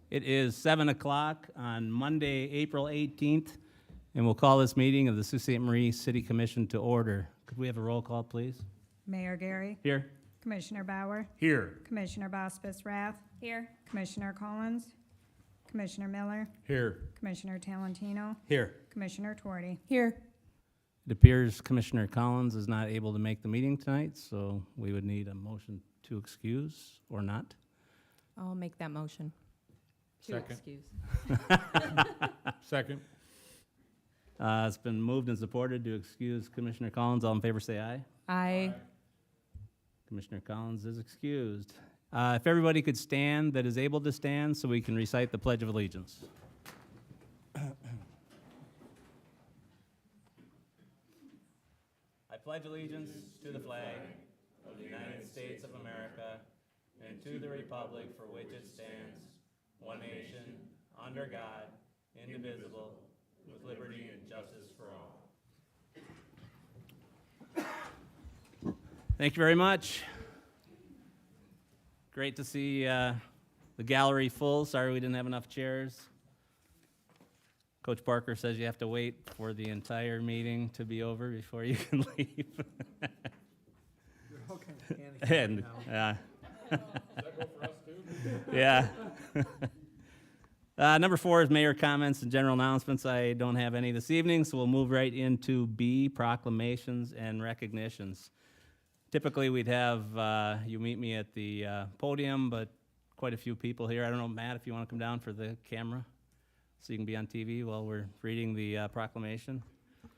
It is 7 o'clock on Monday, April 18th, and we'll call this meeting of the Sault Ste. Marie City Commission to order. Could we have a roll call, please? Mayor Gary, Here. Commissioner Bauer, Here. Commissioner Bospis Rath, Here. Commissioner Collins, Commissioner Miller, Here. Commissioner Talentino, Here. Commissioner Twardy. Here. It appears Commissioner Collins is not able to make the meeting tonight, so we would need a motion to excuse or not. I'll make that motion. To Second. excuse. Second. It's been moved and supported to excuse Commissioner Collins. All in favor, say aye. Aye. Commissioner Collins is excused. If everybody could stand that is able to stand so we can recite the Pledge of Allegiance. I pledge allegiance to the flag of the United States of America and to the republic for which it stands, one nation, under God, indivisible, with liberty and justice for all. Thank you very much. Great to see the gallery full. Sorry we didn't have enough chairs. Coach Parker says you have to wait for the entire meeting to be over before you can leave. And, yeah. Number 4 is mayor comments and general announcements. I don't have any this evening, so we'll move right into B, proclamations and recognitions. Typically, we'd have you meet me at the podium, but quite a few people here. I don't know, Matt, if you want to come down for the camera so you can be on TV while we're reading the proclamation. And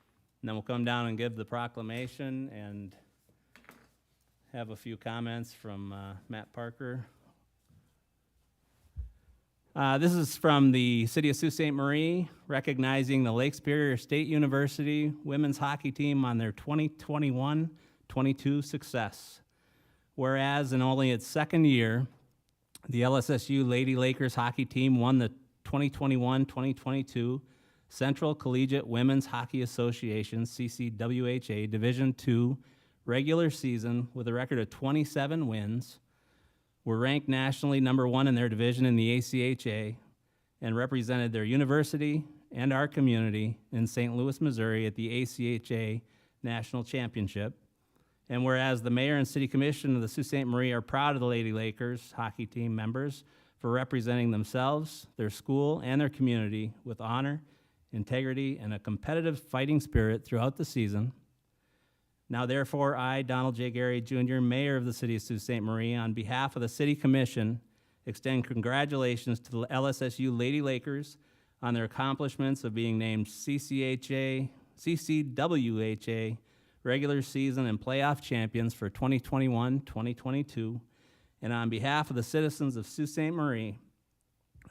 then we'll come down and give the proclamation and have a few comments from Matt Parker. This is from the City of Sault Ste. Marie, recognizing the Lake Superior State University women's hockey team on their 2021-22 success. Whereas in only its second year, the LSSU Lady Lakers hockey team won the 2021-2022 Central Collegiate Women's Hockey Association, CCWHA, Division II regular season with a record of 27 wins, were ranked nationally number 1 in their division in the ACHA, and represented their university and our community in St. Louis, Missouri at the ACHA National Championship. And whereas the Mayor and City Commission of the Sault Ste. Marie are proud of the Lady Lakers hockey team members for representing themselves, their school, and their community with honor, integrity, and a competitive fighting spirit throughout the season. Now therefore, I, Donald J. Gary Jr., Mayor of the City of Sault Ste. Marie, on behalf of the City Commission, extend congratulations to the LSSU Lady Lakers on their accomplishments of being named CCWHA regular season and playoff champions for 2021-2022. And on behalf of the citizens of Sault Ste. Marie,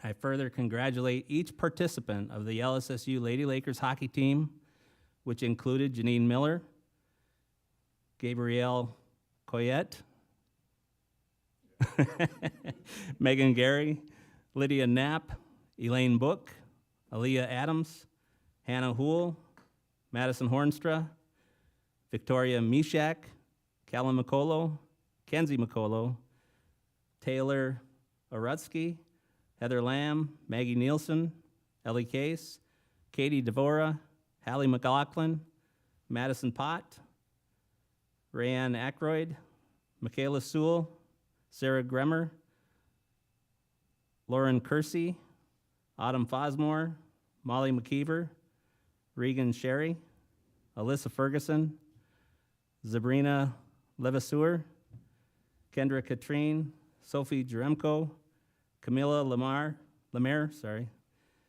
I further congratulate each participant of the LSSU Lady Lakers hockey team, which included Janine Miller, Gabrielle Coyette, Megan Gary, Lydia Knapp, Elaine Book, Aaliyah Adams, Hannah Houle, Madison Hornstra, Victoria Mishak, Callum McColo, Kenzie McColo, Taylor Arutsky, Heather Lamb, Maggie Nielsen, Ellie Case, Katie Devora, Hallie McLaughlin, Madison Pott, Rayanne Ackroyd, Michaela Sewell, Sarah Gremmer, Lauren Kersey, Autumn Fosmore, Molly McKeever, Regan Sherry, Alyssa Ferguson, Sabrina Levasseur, Kendra Katrine, Sophie Jeremko, Camilla Lemaire,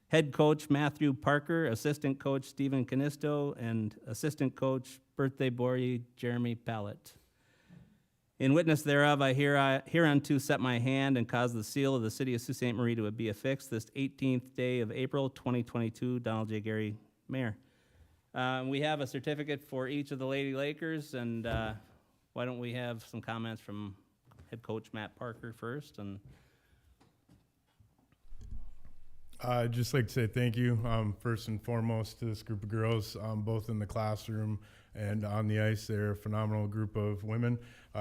head coach Matthew Parker, assistant coach Stephen Canisto, and assistant coach birthday boy Jeremy Pallett. In witness thereof, I hereunto set my hand and cause the seal of the City of Sault Ste. Marie to be affixed this 18th day of April 2022. Donald J. Gary, Mayor. We have a certificate for each of the Lady Lakers, and why don't we have some comments from head coach Matt Parker first? And I'd just like to say thank you, first and foremost, to this group of girls, both in the classroom and on the ice. They're a phenomenal group of women.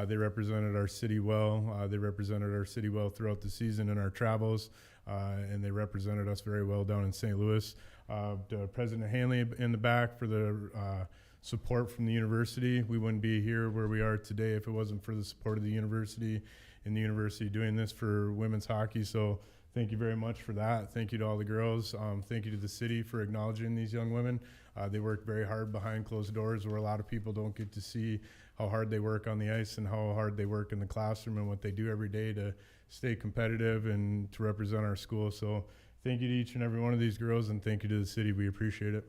They represented our city well. They represented our city well throughout the season in our travels, and they represented us very well down in St. Louis. To President Hanley in the back for the support from the university. We wouldn't be here where we are today if it wasn't for the support of the university and the university doing this for women's hockey. So thank you very much for that. Thank you to all the girls. Thank you to the city for acknowledging these young women. They work very hard behind closed doors where a lot of people don't get to see how hard they work on the ice and how hard they work in the classroom and what they do every day to stay competitive and to represent our school. So thank you to each and every one of these girls, and thank you to the city. We appreciate it.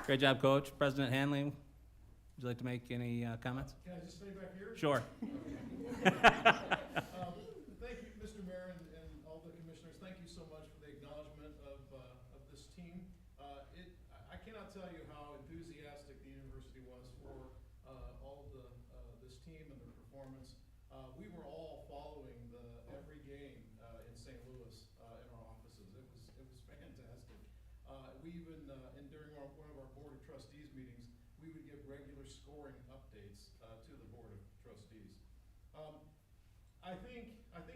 Great job, Coach. President Hanley, would you like to make any comments? Can I just stay back here? Sure. Thank you, Mr. Mayor and all the commissioners. Thank you so much for the acknowledgement of this team. I cannot tell you how enthusiastic the university was for all of this team and their performance. We were all following every game in St. Louis in our offices. It was fantastic. We even during one of our board of trustees meetings, we would give regular scoring updates to the board of trustees. I think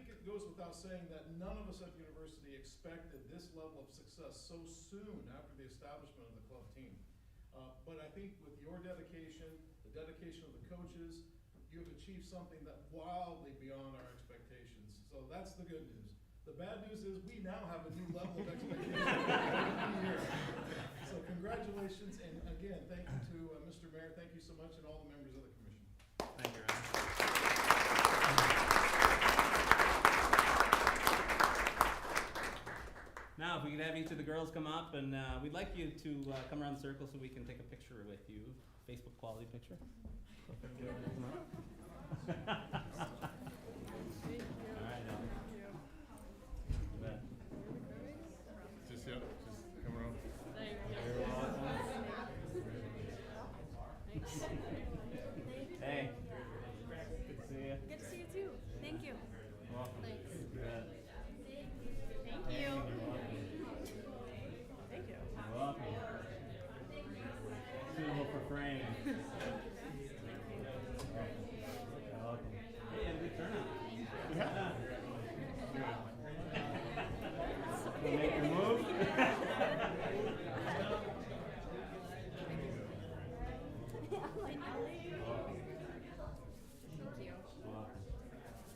it goes without saying that none of us at the university expected this level of success so soon after the establishment of the club team. But I think with your dedication, the dedication of the coaches, you have achieved something that wildly beyond our expectations. So that's the good news. The bad news is we now have a new level of expectation every year. So congratulations, and again, thank you to Mr. Mayor. Thank you so much, and all the members of the commission. Thank you, Ryan. Now, if we could have each of the girls come up, and we'd like you to come around the circle so we can take a picture with you, Facebook quality picture. So if I can get over to come up. All right, now. You bet. Just come around. Hey. Good to see you. Good to see you too. Thank you. Welcome. Thanks. You bet. Thank you. Thank you. You're welcome. Suitable for frame. You're welcome. Hey, you had a good turnout. Yeah. Wanna make your move?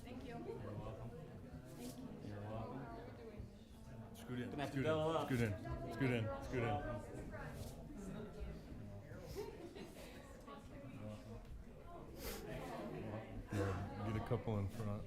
Thank you. You're welcome. You're welcome. Scoot in. Gonna have to Scoot double in. up. Scoot in. Scoot in. Scoot in. Yeah, get a couple in front.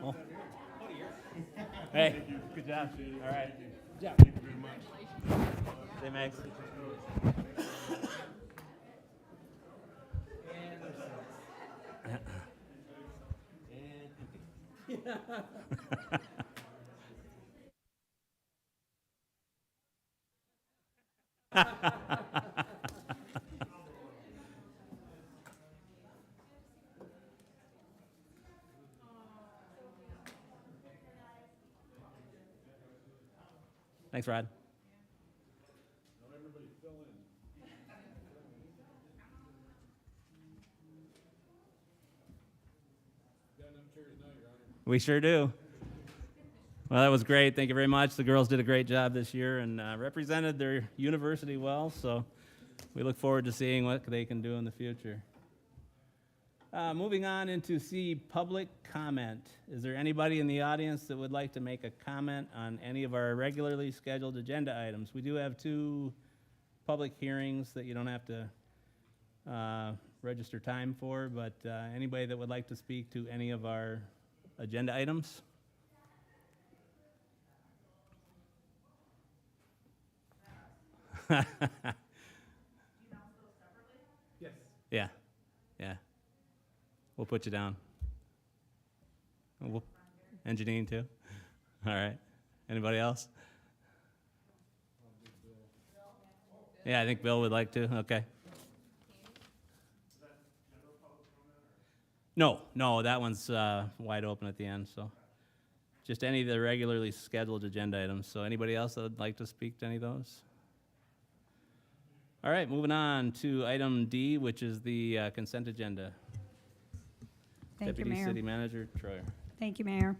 Oh. Hey, good job. All right. Good job. Thank you very much. Say, Max. Thanks, Rod. We sure do. Well, that was great. Thank you very much. The girls did a great job this year and represented their university well, so we look forward to seeing what they can do in the future. Moving on into C, public comment. Is there anybody in the audience that would like to make a comment on any of our regularly scheduled agenda items? We do have 2 public hearings that you don't have to register time for, but anybody that would like to speak to any of our agenda items? Yes. Yeah, yeah. We'll put you down. And Janine too? All right. Anybody else? Yeah, I think Bill would like to, okay. No, that one's wide open at the end, so. Just any of the regularly scheduled agenda items. So anybody else that would like to speak to any of those? All right, moving on to item D, which is the consent agenda. Thank you, Deputy Mayor. City Manager Troyer. Thank you, Mayor.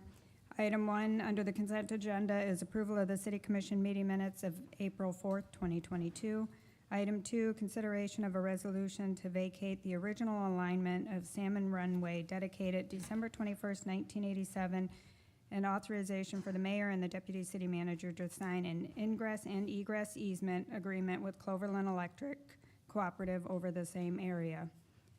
Item 1 under the consent agenda is approval of the City Commission meeting minutes of April 4th, 2022. Item 2, consideration of a resolution to vacate the original alignment of Salmon Runway dedicated December 21st, 1987, and authorization for the mayor and the deputy city manager to sign an ingress and egress easement agreement with Cloverland Electric Cooperative over the same area.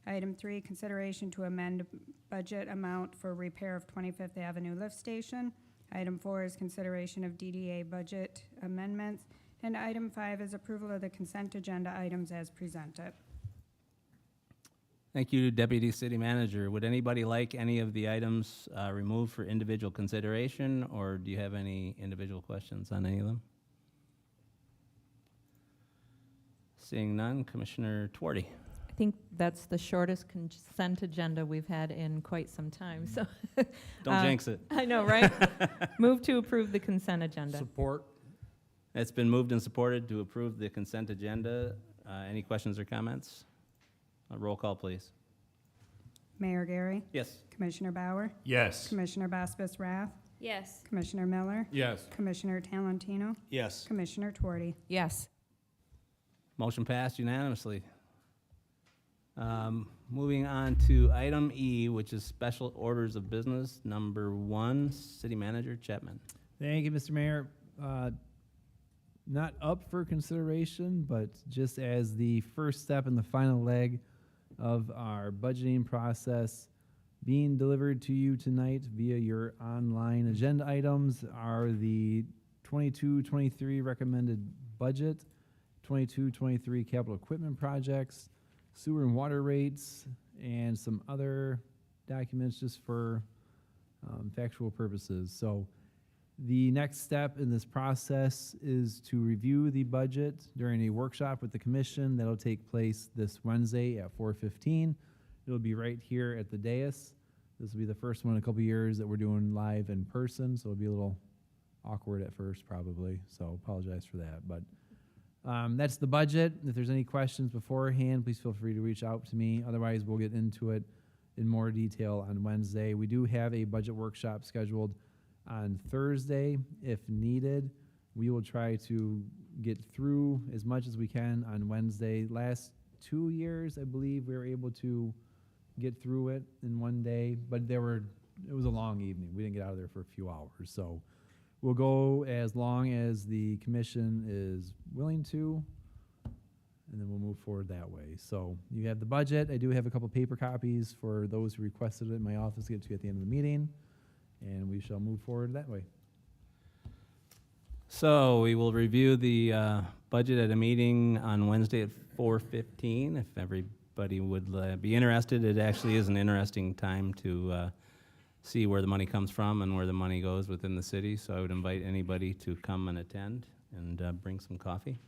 Item 3, consideration to amend budget amount for repair of 25th Avenue Lift Station. Item 4 is consideration of DDA budget amendments. And item 5 is approval of the consent agenda items as presented. Thank you, Deputy City Manager. Would anybody like any of the items removed for individual consideration, or do you have any individual questions on any of them? Seeing none, Commissioner Twardy. I think that's the shortest consent agenda we've had in quite some time, so. Don't jinx it. I know, right? Move to approve the consent agenda. Support. It's been moved and supported to approve the consent agenda. Any questions or comments? Roll call, please. Mayor Gary, Yes. Commissioner Bauer, Yes. Commissioner Baspis Rath, Yes. Commissioner Miller, Yes. Commissioner Talentino, Yes. Commissioner Twardy. Yes. Motion passed unanimously. Moving on to item E, which is special orders of business. Number 1, City Manager Chapman. Thank you, Mr. Mayor. Not up for consideration, but just as the first step in the final leg of our budgeting process being delivered to you tonight via your online agenda items are the 22-23 recommended budget, 22-23 capital equipment projects, sewer and water rates, and some other documents just for factual purposes. So the next step in this process is to review the budget during a workshop with the commission. That'll take place this Wednesday at 4:15. It'll be right here at the dais. This will be the first one in a couple years that we're doing live in person, so it'll be a little awkward at first probably, so apologize for that. But that's the budget. If there's any questions beforehand, please feel free to reach out to me. Otherwise, we'll get into it in more detail on Wednesday. We do have a budget workshop scheduled on Thursday, if needed. We will try to get through as much as we can on Wednesday. Last 2 years, I believe, we were able to get through it in one day, but it was a long evening. We didn't get out of there for a few hours. So we'll go as long as the commission is willing to, and then we'll move forward that way. So you have the budget. I do have a couple paper copies for those who requested it in my office to get to at the end of the meeting, and we shall move forward that way. So we will review the budget at a meeting on Wednesday at 4:15. If everybody would be interested, it actually is an interesting time to see where the money comes from and where the money goes within the city. So I would invite anybody to come and attend and bring some coffee.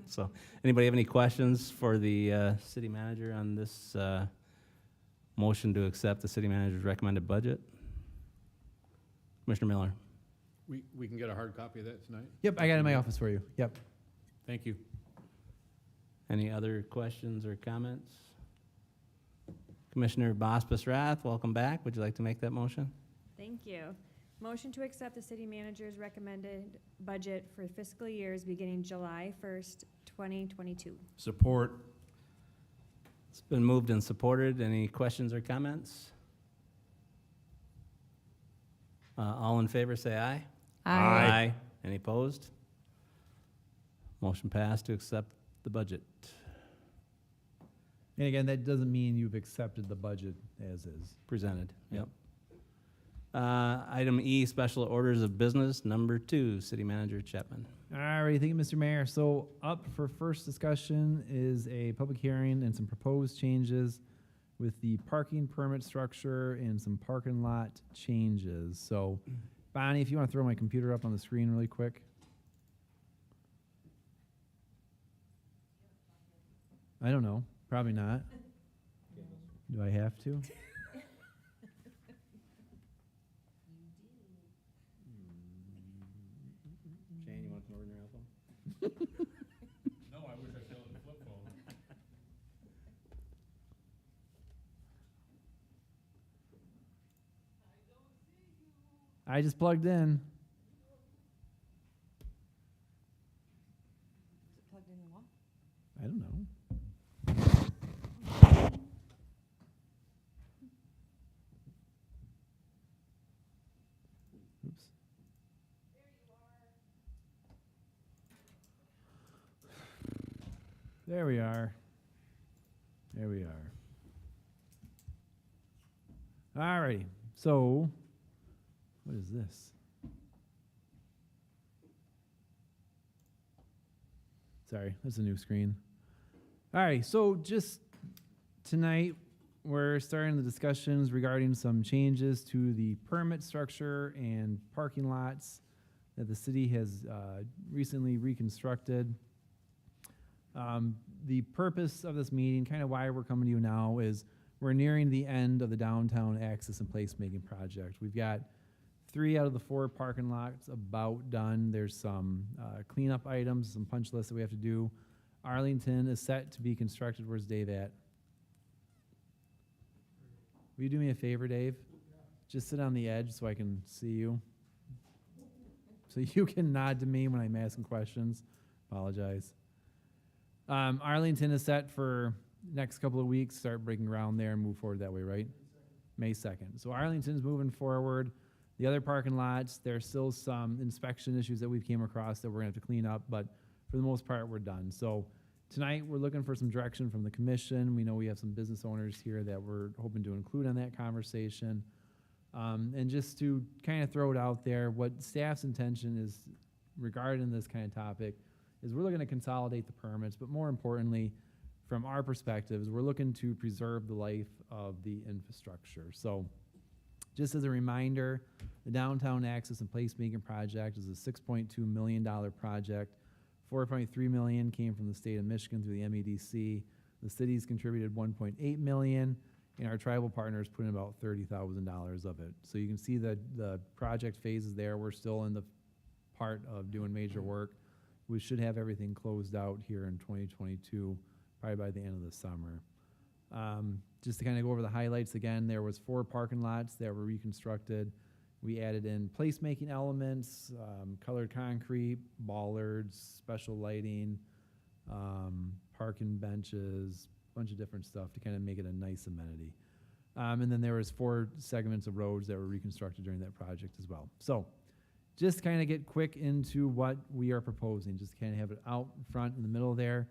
So anybody have any questions for the city manager on this motion to accept the city manager's recommended budget? Commissioner Miller. We can get a hard copy of that tonight? Yep, I got it in my office for you. Yep. Thank you. Any other questions or comments? Commissioner Bospas Rath, welcome back. Would you like to make that motion? Thank you. Motion to accept the city manager's recommended budget for fiscal years beginning July 1st, 2022. Support. It's been moved and supported. Any questions or comments? All in favor, say aye. Aye. Any opposed? Motion passed to accept the budget. And again, that doesn't mean you've accepted the budget as is. Presented, yep. Item E, special orders of business, number 2, City Manager Chapman. All right, thank you, Mr. Mayor. So up for first discussion is a public hearing and some proposed changes with the parking permit structure and some parking lot changes. So Bonnie, if you want to throw my computer up on the screen really quick. I don't know, probably not. Do I have to? Shane, you want to come over and help him? No, I wish I still had the flip phone. I just plugged in. I don't know. Oops. There we are. There we are. All righty. So, what is this? Sorry, that's a new screen. All right, so just tonight, we're starting the discussions regarding some changes to the permit structure and parking lots that the city has recently reconstructed. The purpose of this meeting, kind of why we're coming to you now, is we're nearing the end of the downtown access and placemaking project. We've got 3 out of the 4 parking lots about done. There's some cleanup items, some punch lists that we have to do. Arlington is set to be constructed. Where's Dave at? Will you do me a favor, Dave? Just sit on the edge so I can see you. So you can nod to me when I'm asking questions. Apologize. Arlington is set for next couple of weeks, start breaking ground there and move forward that way, right? May 2nd. So Arlington's moving forward. The other parking lots, there's still some inspection issues that we've came across that we're gonna have to clean up, but for the most part, we're done. So tonight, we're looking for some direction from the commission. We know we have some business owners here that we're hoping to include on that conversation. And just to kind of throw it out there, what staff's intention is regarding this kind of topic is we're looking to consolidate the permits, but more importantly, from our perspectives, we're looking to preserve the life of the infrastructure. So just as a reminder, the Downtown Access and Placemaking Project is a $6.2 million project. $4.3 million came from the state of Michigan through the MEDC. The city's contributed $1.8 million, and our tribal partners put in about $30,000 of it. So you can see the project phases there. We're still in the part of doing major work. We should have everything closed out here in 2022, probably by the end of the summer. Just to kind of go over the highlights again, there was 4 parking lots that were reconstructed. We added in placemaking elements, colored concrete, bollards, special lighting, parking benches, a bunch of different stuff to kind of make it a nice amenity. And then there was 4 segments of roads that were reconstructed during that project as well. So just kind of get quick into what we are proposing, just kind of have it out front in the middle there.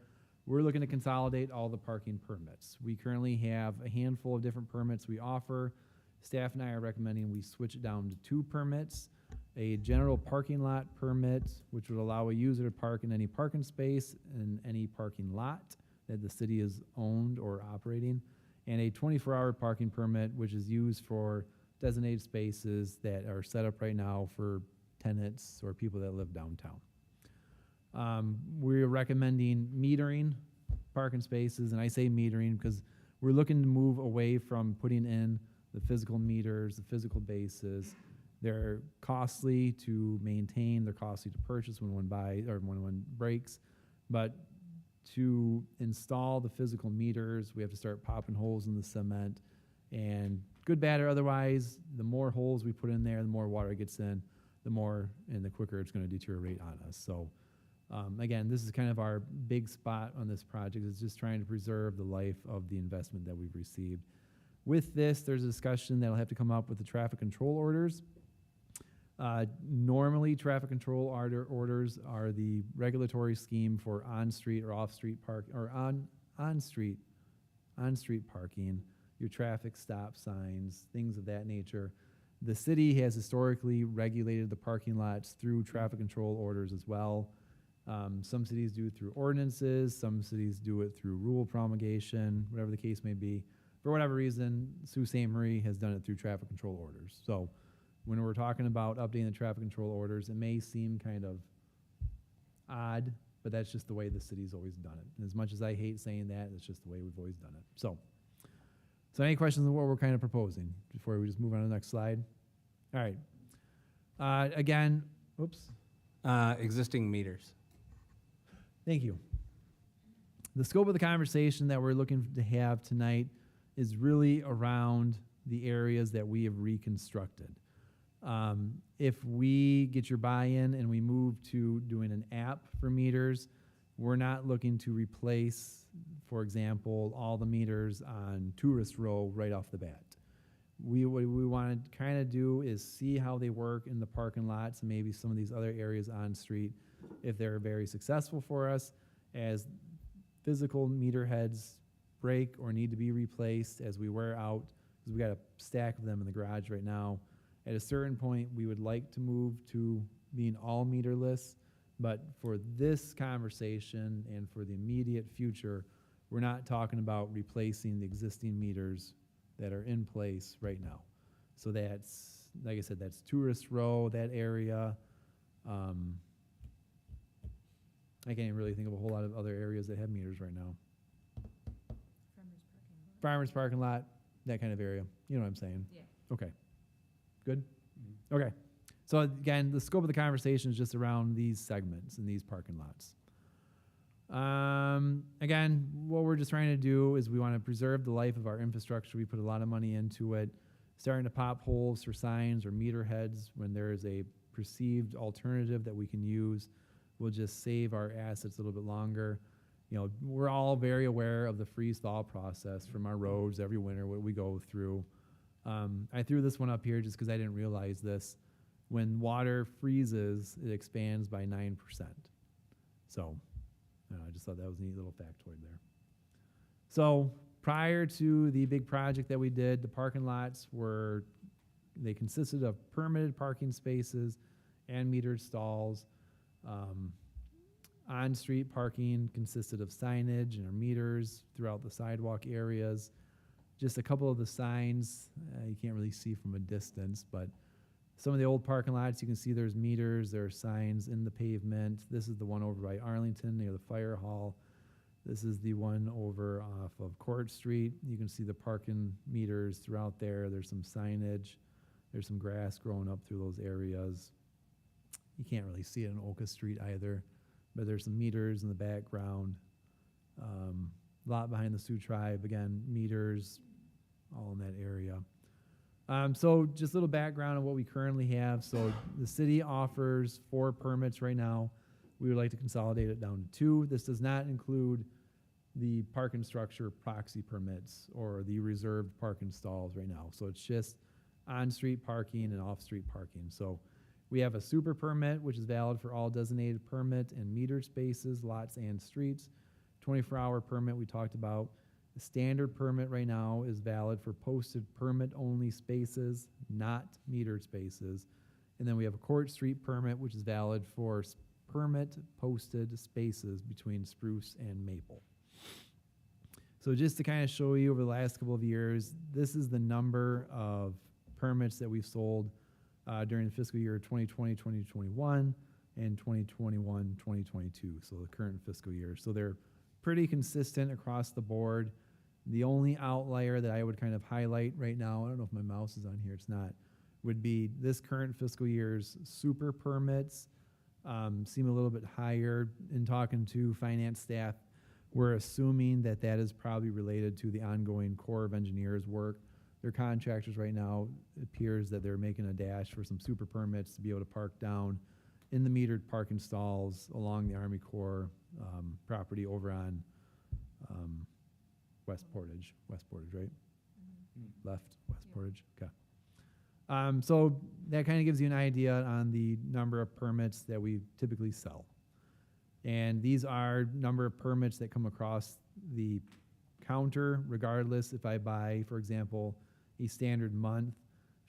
We're looking to consolidate all the parking permits. We currently have a handful of different permits we offer. Staff and I are recommending we switch it down to 2 permits. A general parking lot permit, which would allow a user to park in any parking space in any parking lot that the city is owned or operating, and a 24-hour parking permit, which is used for designated spaces that are set up right now for tenants or people that live downtown. We're recommending metering parking spaces, and I say metering because we're looking to move away from putting in the physical meters, the physical bases. They're costly to maintain, they're costly to purchase when one breaks. But to install the physical meters, we have to start popping holes in the cement. And good, bad, or otherwise, the more holes we put in there, the more water gets in, the more and the quicker it's going to deteriorate on us. So again, this is kind of our big spot on this project, is just trying to preserve the life of the investment that we've received. With this, there's a discussion that'll have to come up with the traffic control orders. Normally, traffic control orders are the regulatory scheme for on-street or off-street park, or on-street parking, your traffic stop signs, things of that nature. The city has historically regulated the parking lots through traffic control orders as well. Some cities do it through ordinances, some cities do it through rule promulgation, whatever the case may be. For whatever reason, Sault Ste. Marie has done it through traffic control orders. So when we're talking about updating the traffic control orders, it may seem kind of odd, but that's just the way the city's always done it. And as much as I hate saying that, it's just the way we've always done it. So any questions on what we're kind of proposing before we just move on to the next slide? All right. Again, oops. Existing meters. Thank you. The scope of the conversation that we're looking to have tonight is really around the areas that we have reconstructed. If we get your buy-in and we move to doing an app for meters, we're not looking to replace, for example, all the meters on Tourist Row right off the bat. What we want to kind of do is see how they work in the parking lots and maybe some of these other areas on street, if they're very successful for us. As physical meter heads break or need to be replaced as we wear out, because we got a stack of them in the garage right now. At a certain point, we would like to move to being all meterless, but for this conversation and for the immediate future, we're not talking about replacing the existing meters that are in place right now. So that's, like I said, that's Tourist Row, that area. I can't even really think of a whole lot of other areas that have meters right now. Farmers parking lot, that kind of area. You know what I'm saying? Yeah. Okay. Good? Okay. So again, the scope of the conversation is just around these segments and these parking lots. Again, what we're just trying to do is we want to preserve the life of our infrastructure. We put a lot of money into it. Starting to pop holes for signs or meter heads when there is a perceived alternative that we can use will just save our assets a little bit longer. You know, we're all very aware of the freeze-thaw process from our roads every winter, what we go through. I threw this one up here just because I didn't realize this. When water freezes, it expands by 9%. So I just thought that was a neat little factoid there. So prior to the big project that we did, the parking lots they consisted of permitted parking spaces and metered stalls. On-street parking consisted of signage and meters throughout the sidewalk areas. Just a couple of the signs you can't really see from a distance, but some of the old parking lots, you can see there's meters, there are signs in the pavement. This is the one over by Arlington near the fire hall. This is the one over off of Court Street. You can see the parking meters throughout there. There's some signage. There's some grass growing up through those areas. You can't really see it on Oka Street either, but there's some meters in the background. Lot behind the Sioux Tribe, again, meters all in that area. So just a little background on what we currently have. So the city offers 4 permits right now. We would like to consolidate it down to 2. This does not include the parking structure proxy permits or the reserved parking stalls right now. So it's just on-street parking and off-street parking. So we have a super permit, which is valid for all designated permit and metered spaces, lots, and streets. 24-hour permit we talked about. The standard permit right now is valid for posted permit-only spaces, not metered spaces. And then we have a Court Street permit, which is valid for permit-posted spaces between Spruce and Maple. So just to kind of show you over the last couple of years, this is the number of permits that we've sold during the fiscal year 2020, 2021, and 2021, 2022, so the current fiscal year. So they're pretty consistent across the board. The only outlier that I would kind of highlight right now, I don't know if my mouse is on here, it's not, would be this current fiscal year's super permits seem a little bit higher. In talking to finance staff, we're assuming that that is probably related to the ongoing Corps of Engineers work. Their contractors right now, it appears that they're making a dash for some super permits to be able to park down in the metered parking stalls along the Army Corps property over on West Portage, right? Left, West Portage, okay. So that kind of gives you an idea on the number of permits that we typically sell. And these are number of permits that come across the counter, regardless if I buy, for example, a standard month.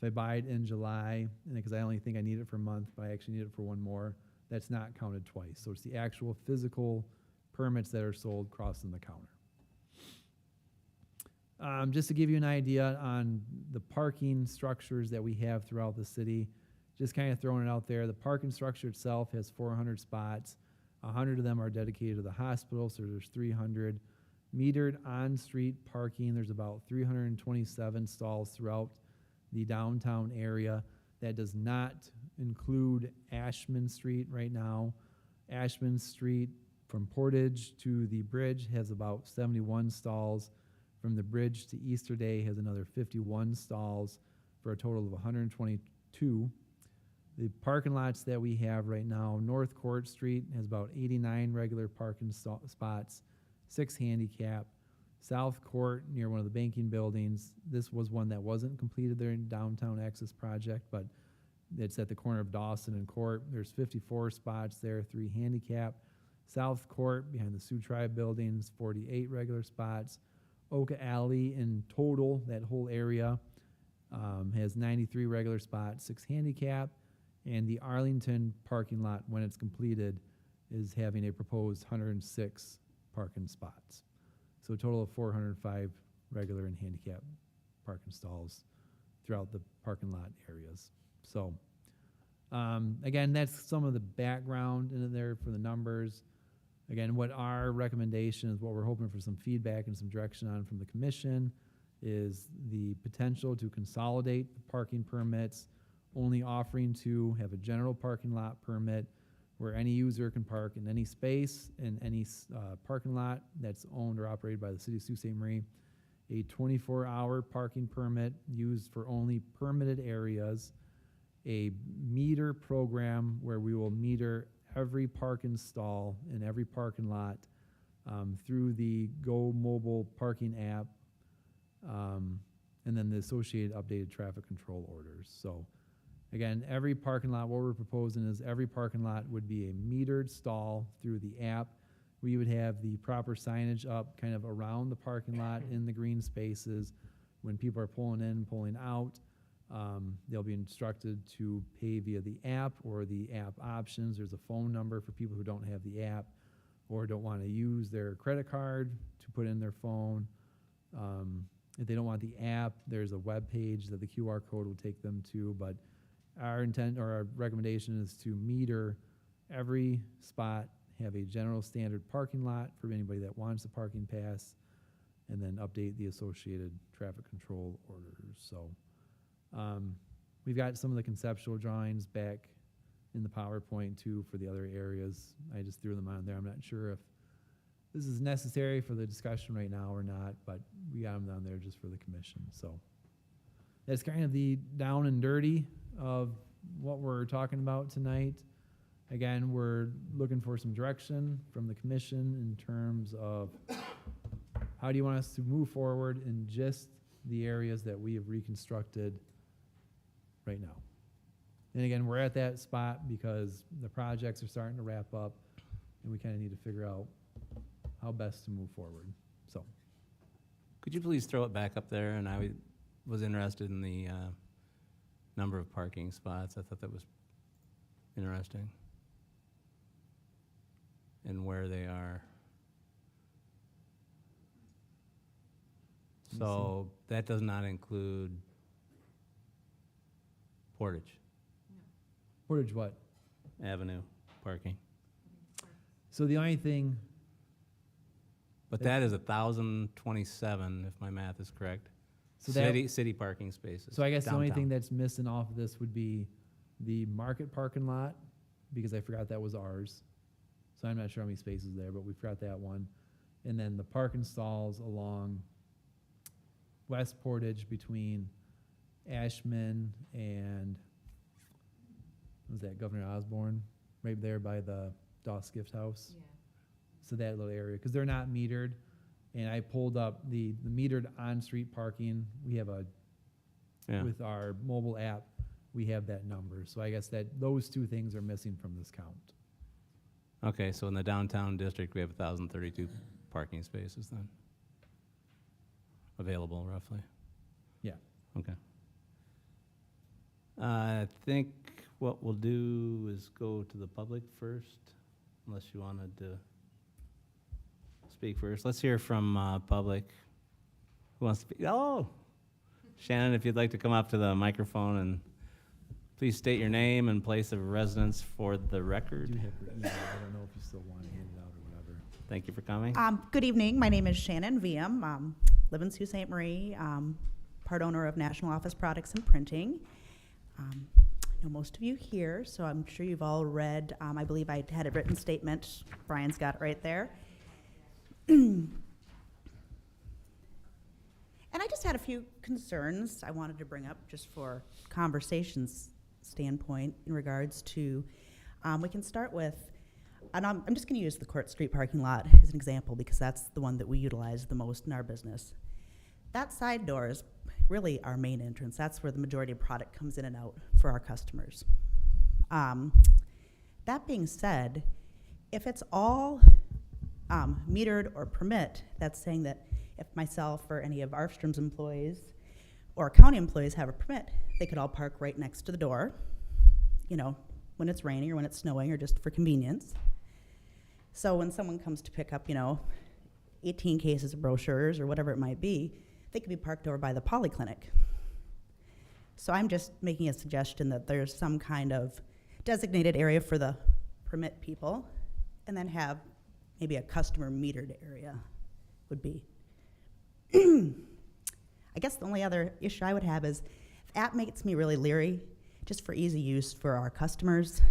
If I buy it in July, and because I only think I need it for a month, but I actually need it for one more, that's not counted twice. So it's the actual physical permits that are sold crossing the counter. Just to give you an idea on the parking structures that we have throughout the city, just kind of throwing it out there, the parking structure itself has 400 spots. 100 of them are dedicated to the hospital, so there's 300. Metered on-street parking, there's about 327 stalls throughout the downtown area. That does not include Ashman Street right now. Ashman Street from Portage to the bridge has about 71 stalls. From the bridge to Easter Day has another 51 stalls for a total of 122. The parking lots that we have right now, North Court Street has about 89 regular parking spots, 6 handicap. South Court, near one of the banking buildings, this was one that wasn't completed there in downtown access project, but it's at the corner of Dawson and Court. There's 54 spots there, 3 handicap. South Court, behind the Sioux Tribe buildings, 48 regular spots. Oka Alley in total, that whole area, has 93 regular spots, 6 handicap. And the Arlington parking lot, when it's completed, is having a proposed 106 parking spots. So a total of 405 regular and handicap parking stalls throughout the parking lot areas. So, again, that's some of the background in there for the numbers. Again, what our recommendation is, what we're hoping for some feedback and some direction on from the commission, is the potential to consolidate the parking permits, only offering to have a general parking lot permit where any user can park in any space in any parking lot that's owned or operated by the city of Sault Ste. Marie. A 24-hour parking permit used for only permitted areas. A meter program where we will meter every parking stall in every parking lot through the Go Mobile parking app, and then the associated updated traffic control orders. So again, every parking lot, what we're proposing is every parking lot would be a metered stall through the app. We would have the proper signage up kind of around the parking lot in the green spaces. When people are pulling in, pulling out, they'll be instructed to pay via the app or the app options. There's a phone number for people who don't have the app or don't want to use their credit card to put in their phone. If they don't want the app, there's a web page that the QR code will take them to, but our intent or our recommendation is to meter every spot, have a general standard parking lot for anybody that wants the parking pass, and then update the associated traffic control orders. So we've got some of the conceptual drawings back in the PowerPoint too for the other areas. I just threw them on there. I'm not sure if this is necessary for the discussion right now or not, but we got them down there just for the commission. So that's kind of the down and dirty of what we're talking about tonight. Again, we're looking for some direction from the commission in terms of how do you want us to move forward in just the areas that we have reconstructed right now. And again, we're at that spot because the projects are starting to wrap up and we kind of need to figure out how best to move forward. So, Could you please throw it back up there? And I was interested in the number of parking spots. I thought that was interesting. And where they are. Let me So that does not include Portage Portage what? Avenue parking. So the only thing, But that is 1,027, if my math is correct, So that, City parking spaces. so I guess the only downtown. thing that's missing off of this would be the market parking lot, because I forgot that was ours. So I'm not sure how many spaces there, but we forgot that one. And then the parking stalls along West Portage between Ashman and, was that Governor Osborne? Right there by the Doss Gift House. So that little area, because they're not metered. And I pulled up the metered on-street parking. We have Yeah. with our mobile app, we have that number. So I guess that those two things are missing from this count. Okay, so in the downtown district, we have 1,032 parking spaces then? Available roughly? Yeah. Okay. I think what we'll do is go to the public first, unless you wanted to speak first. Let's hear from public. Who wants to speak? Oh, Shannon, if you'd like to come up to the microphone and please state your name and place of residence for the I record. do have your email. I don't know if you still want to hand it out or whatever. Thank you for coming. Good evening. My name is Shannon Wiem. Live in Sault Ste. Marie. Part owner of National Office Products and Printing. I know most of you here, so I'm sure you've all read. I believe I had a written statement. Brian's got it right there. And I just had a few concerns I wanted to bring up just for conversation's standpoint in regards to, we can start with, and I'm just going to use the Court Street parking lot as an example because that's the one that we utilize the most in our business. That side door is really our main entrance. That's where the majority of product comes in and out for our customers. That being said, if it's all metered or permit, that's saying that if myself or any of Arfstrom's employees or county employees have a permit, they could all park right next to the door, you know, when it's raining or when it's snowing or just for convenience. So when someone comes to pick up, you know, 18 cases of brochures or whatever it might be, they could be parked over by the polyclinic. So I'm just making a suggestion that there's some kind of designated area for the permit people and then have maybe a customer metered area would be. I guess the only other issue I would have is the app makes me really leery just for easy use for our customers.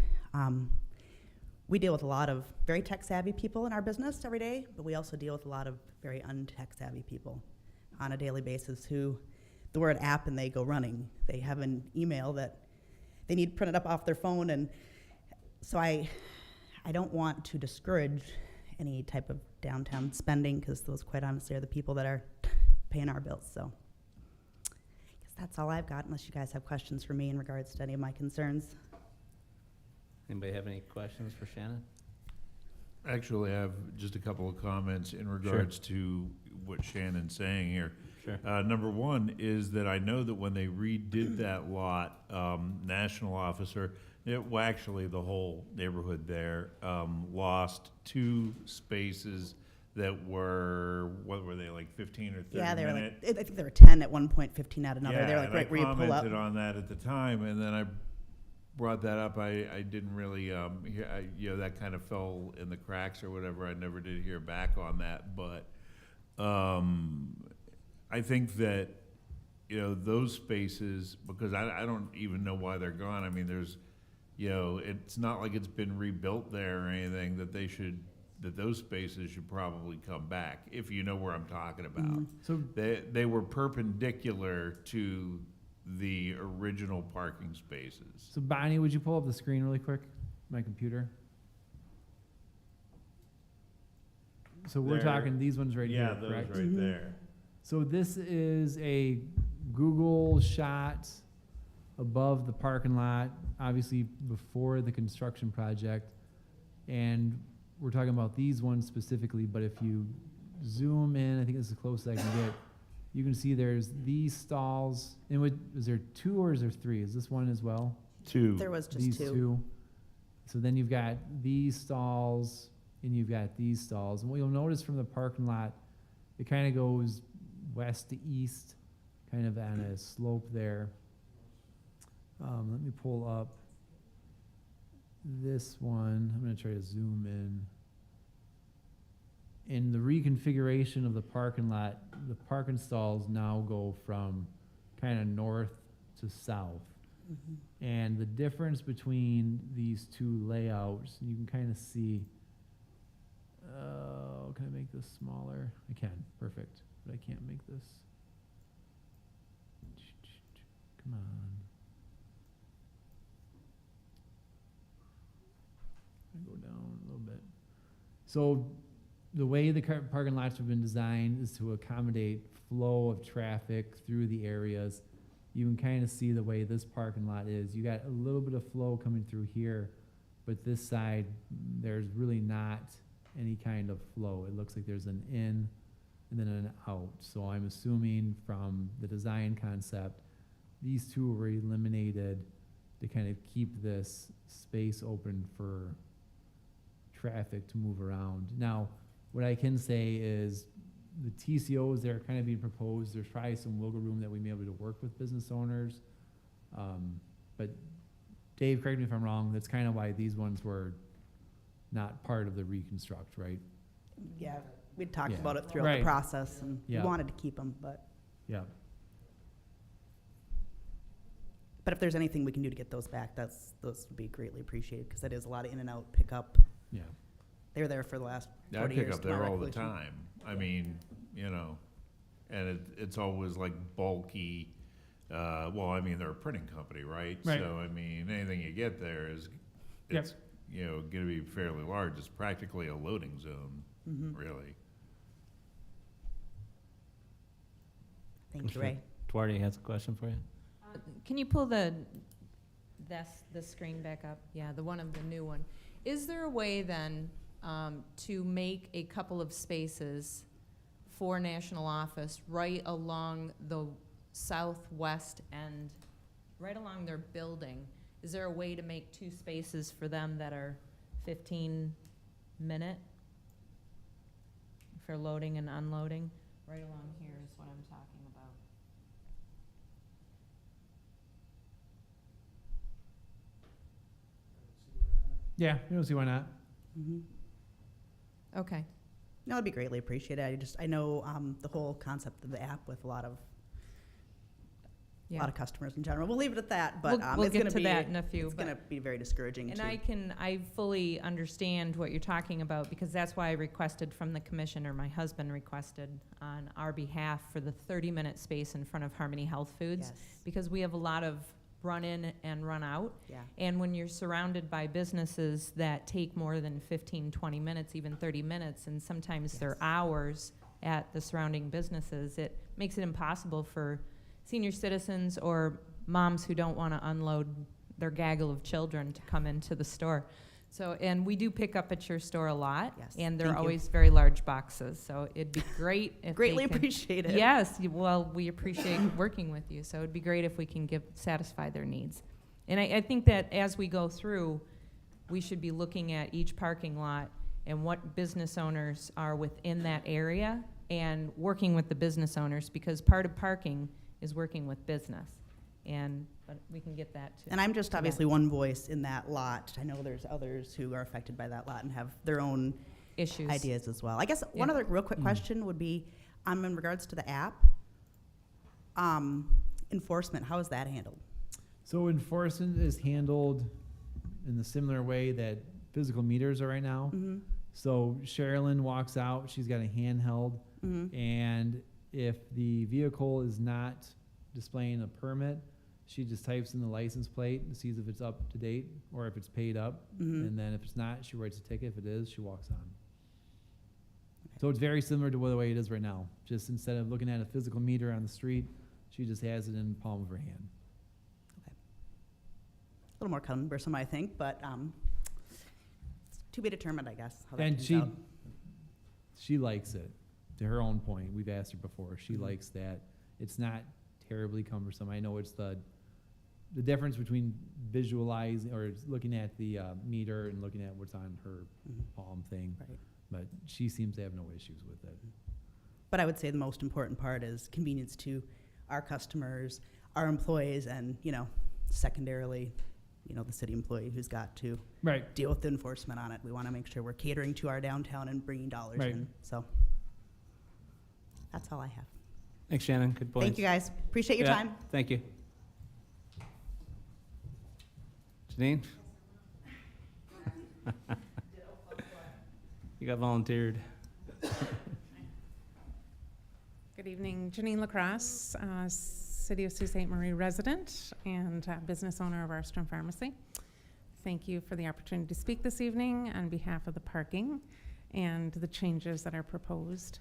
We deal with a lot of very tech-savvy people in our business every day, but we also deal with a lot of very untech-savvy people on a daily basis who, the word app and they go running. They have an email that they need printed up off their phone, and so I don't want to discourage any type of downtown spending because those, quite honestly, are the people that are paying our bills. So I guess that's all I've got, unless you guys have questions for me in regards to any of my concerns. Anybody have any questions for Shannon? Actually, I have just a couple of comments in regards to what Shannon's saying here. Sure. Number one is that I know that when they redid that lot, National Officer, well, actually, the whole neighborhood there lost 2 spaces that were, what were they, like 15 or 30 Yeah, they were minute? like, I think there were 10 at one point, 15 at another. They're like and right where you pull up. I commented on that at the time, and then I brought that up. I didn't really hear, you know, that kind of fell in the cracks or whatever. I never did hear back on that, but I think that, you know, those spaces, because I don't even know why they're gone. I mean, there's, you know, it's not like it's been rebuilt there or anything, that they should, that those spaces should probably come back, if you know where I'm talking about. So They were perpendicular to the original parking spaces. So Bonnie, would you pull up the screen really quick? My computer. So we're There. talking these ones right Yeah, here, those correct? right there. So this is a Google shot above the parking lot, obviously before the construction project. And we're talking about these ones specifically, but if you zoom in, I think this is the closest I can get, you can see there's these stalls. And is there 2 or is there 3? Is this one as well? 2. There was just These 2. So then you've got these stalls and you've got these stalls. And what you'll notice from the parking lot, it kind of goes west to east, kind of on a slope there. Let me pull up this one. I'm going to try to zoom in. in the reconfiguration of the parking lot, the parking stalls now go from kind of north to south. And the difference between these two layouts, you can kind of see, can I make this smaller? I can, perfect, but I can't make this. Come on. I go down a little bit. So the way the parking lots have been designed is to accommodate flow of traffic through the areas. You can kind of see the way this parking lot is. You got a little bit of flow coming through here, but this side, there's really not any kind of flow. It looks like there's an in and then an out. So I'm assuming from the design concept, these two were eliminated to kind of keep this space open for traffic to move around. Now, what I can say is the TCOs that are kind of being proposed, there's probably some wiggle room that we may be able to work with business owners. But Dave, correct me if I'm wrong, that's kind of why these ones were not part of the reconstruct, right? Yeah, we talked Yeah. about it throughout Right. the process, and we Yeah. wanted to keep them, but Yeah. if there's anything we can do to get those back, those would be greatly appreciated, because that is a lot of in and out pickup. Yeah. They were there for the last I 40 pick years. up to my there all the recollection. time. I mean, you know, and it's always like bulky. Well, I mean, they're a printing company, right? Right. So, I mean, anything you get there is, Yep. it's, you know, gonna be fairly large. It's practically a loading zone, really. Thank you, Ray. Duarte has a question for you. Can you pull the screen back up? Yeah, the one of the new one. Is there a way then to make a couple of spaces for national office right along the southwest end, right along their building? Is there a way to make two spaces for them that are 15-minute for loading and unloading? Right along here is what I'm talking about. Yeah, you don't see why not. Mhm. Okay. No, it'd be greatly appreciated. I know the whole concept of the app with a lot of customers in general. We'll leave it at that, but We'll it's get going to that in a few. It's but- going to be very discouraging And too. I fully understand what you're talking about, because that's why I requested from the commission, or my husband requested on our behalf, for the 30-minute space in front of Harmony Health Foods, Yes. because we have a lot of run in and run out. Yeah. And when you're surrounded by businesses that take more than 15, 20 minutes, even 30 minutes, and sometimes they're Yes. hours at the surrounding businesses, it makes it impossible for senior citizens or moms who don't want to unload their gaggle of children to come into the store. So, and we do pick up at your store a lot, Yes, and they're thank you. always very large boxes. So it'd be great if Greatly they can, appreciated. Yes, well, we appreciate working with you, so it'd be great if we can satisfy their needs. And I think that as we go through, we should be looking at each parking lot and what business owners are within that area, and working with the business owners, because part of parking is working with business. But we can get that too. And I'm just to that. obviously one voice in that lot. I know there's others who are affected by that lot and have their own Issues. ideas as well. I guess one Yeah. other real quick question would be, in regards to the app, enforcement, how is that handled? So enforcement is handled in the similar way that physical meters are right now. Mm-hmm. So Sherilyn walks out, she's got a handheld, Mm-hmm. and if the vehicle is not displaying a permit, she just types in the license plate and sees if it's up to date or if it's paid up. Mm-hmm. And then if it's not, she writes a ticket. If it is, she walks on. So it's very similar to the way it is right now. Just instead of looking at a physical meter on the street, she just has it in the palm of her hand. A little more cumbersome, I think, but it's to be determined, I guess, how that And turns out. she likes it. To her own point, we've asked her before. She Mhm. likes that. It's not terribly cumbersome. I know it's the difference between visualizing or looking at the meter and looking at what's on her Mhm. palm thing. Right. But she seems to have no issues with it. But I would say the most important part is convenience to our customers, our employees, and, secondarily, the city employee who's got to Right. deal with the enforcement on it. We want to make sure we're catering to our downtown and bringing dollars Right. in. So that's all I have. Thanks, Shannon. Good points. Thank you, guys. Appreciate your Yeah, time. Thank you. Janine? You got volunteered. Good evening, Janine Lacrosse, City of Sault Ste. Marie resident and business owner of Armstrong Pharmacy. Thank you for the opportunity to speak this evening on behalf of the parking and the changes that are proposed.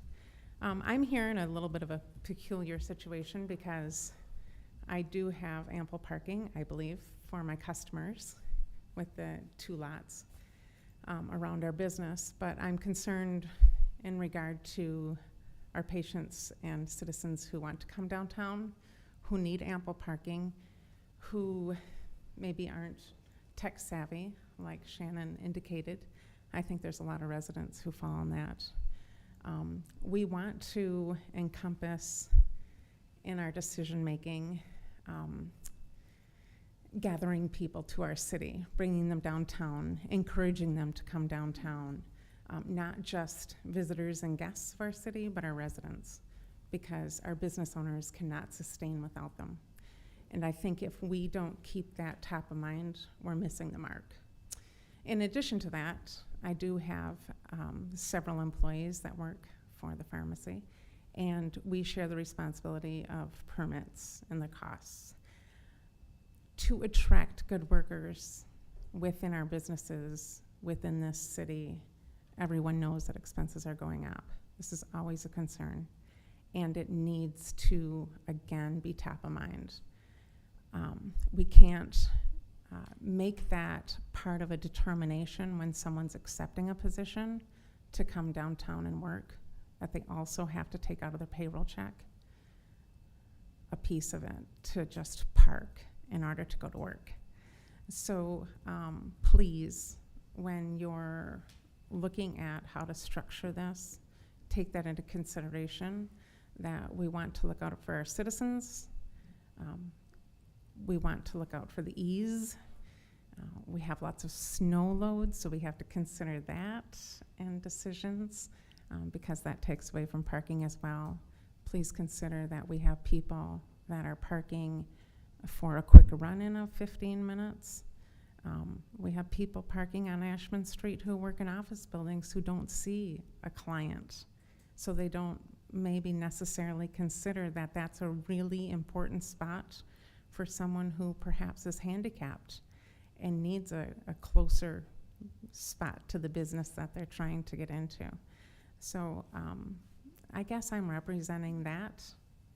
I'm here in a little bit of a peculiar situation because I do have ample parking, I believe, for my customers with the 2 lots around our business, but I'm concerned in regard to our patients and citizens who want to come downtown, who need ample parking, who maybe aren't tech savvy, like Shannon indicated. I think there's a lot of residents who fall in that. We want to encompass in our decision-making gathering people to our city, bringing them downtown, encouraging them to come downtown, not just visitors and guests of our city, but our residents, because our business owners cannot sustain without them. And I think if we don't keep that top of mind, we're missing the mark. In addition to that, I do have several employees that work for the pharmacy, and we share the responsibility of permits and the costs. To attract good workers within our businesses, within this city, everyone knows that expenses are going up. This is always a concern, and it needs to, again, be top of mind. We can't make that part of a determination when someone's accepting a position to come downtown and work, that they also have to take out of their payroll check a piece of it to just park in order to go to work. So please, when you're looking at how to structure this, take that into consideration, that we want to look out for our citizens. We want to look out for the ease. We have lots of snow loads, so we have to consider that in decisions because that takes away from parking as well. Please consider that we have people that are parking for a quick run-in of 15 minutes. We have people parking on Ashman Street who work in office buildings who don't see a client, so they don't maybe necessarily consider that that's a really important spot for someone who perhaps is handicapped and needs a closer spot to the business that they're trying to get into. So I guess I'm representing that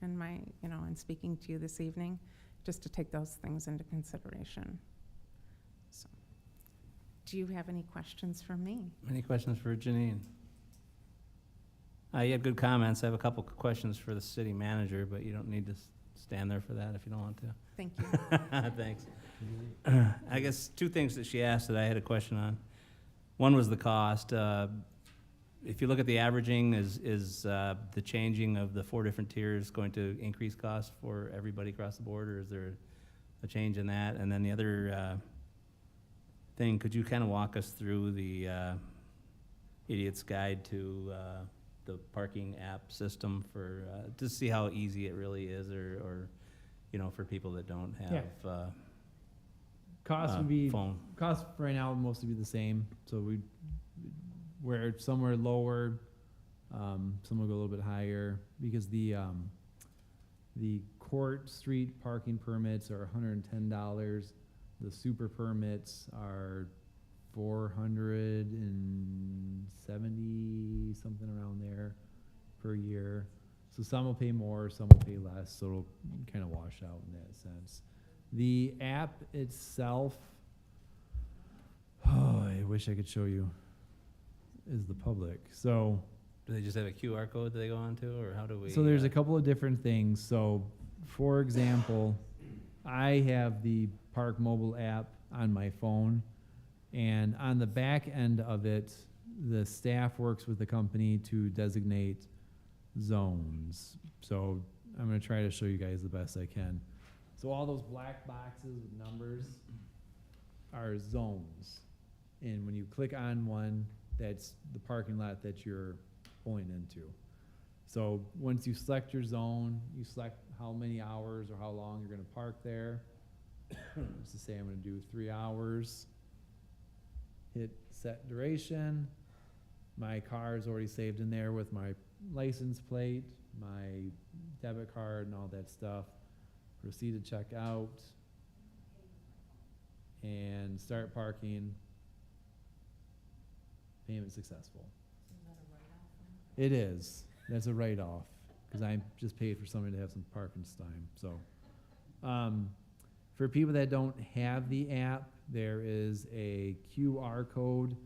in my, in speaking to you this evening, just to take those things into consideration. So, do you have any questions for me? Any questions for Janine? You had good comments. I have a couple questions for the city manager, but you don't need to stand there for that if you don't want to. Thank you. Thanks. I guess 2 things that she asked that I had a question on. One was the cost. If you look at the averaging, is the changing of the 4 different tiers going to increase costs for everybody across the board, or is there a change in that? And then the other thing, could you kind of walk us through the Idiot's Guide to the parking app system for to see how easy it really is, or for people that don't have Cost would be phone. cost right now would mostly be the same. So where somewhere lower, some will go a little bit higher because the Court Street parking permits are $110. The super permits are $470, something around there per year. So some will pay more, some will pay less, so it'll kind of wash out in that sense. The app itself, I wish I could show you, is the public. So Do they just have a QR code that they go on to, or how do we? So there's a couple of different things. So, for example, I have the Park mobile app on my phone, and on the back end of it, the staff works with the company to designate zones. So I'm going to try to show you guys the best I can. So all those black boxes with numbers, are zones. And when you click on one, that's the parking lot that you're pulling into. So once you select your zone, you select how many hours or how long you're gonna park there. Let's just say I'm gonna do 3 hours. Hit set duration. My car is already saved in there with my license plate, my debit card and all that stuff. Proceed to check out. And start parking. Payment successful. It is. That's a write-off, because I just paid for somebody to have some parking time, so. For people that don't have the app, there is a QR code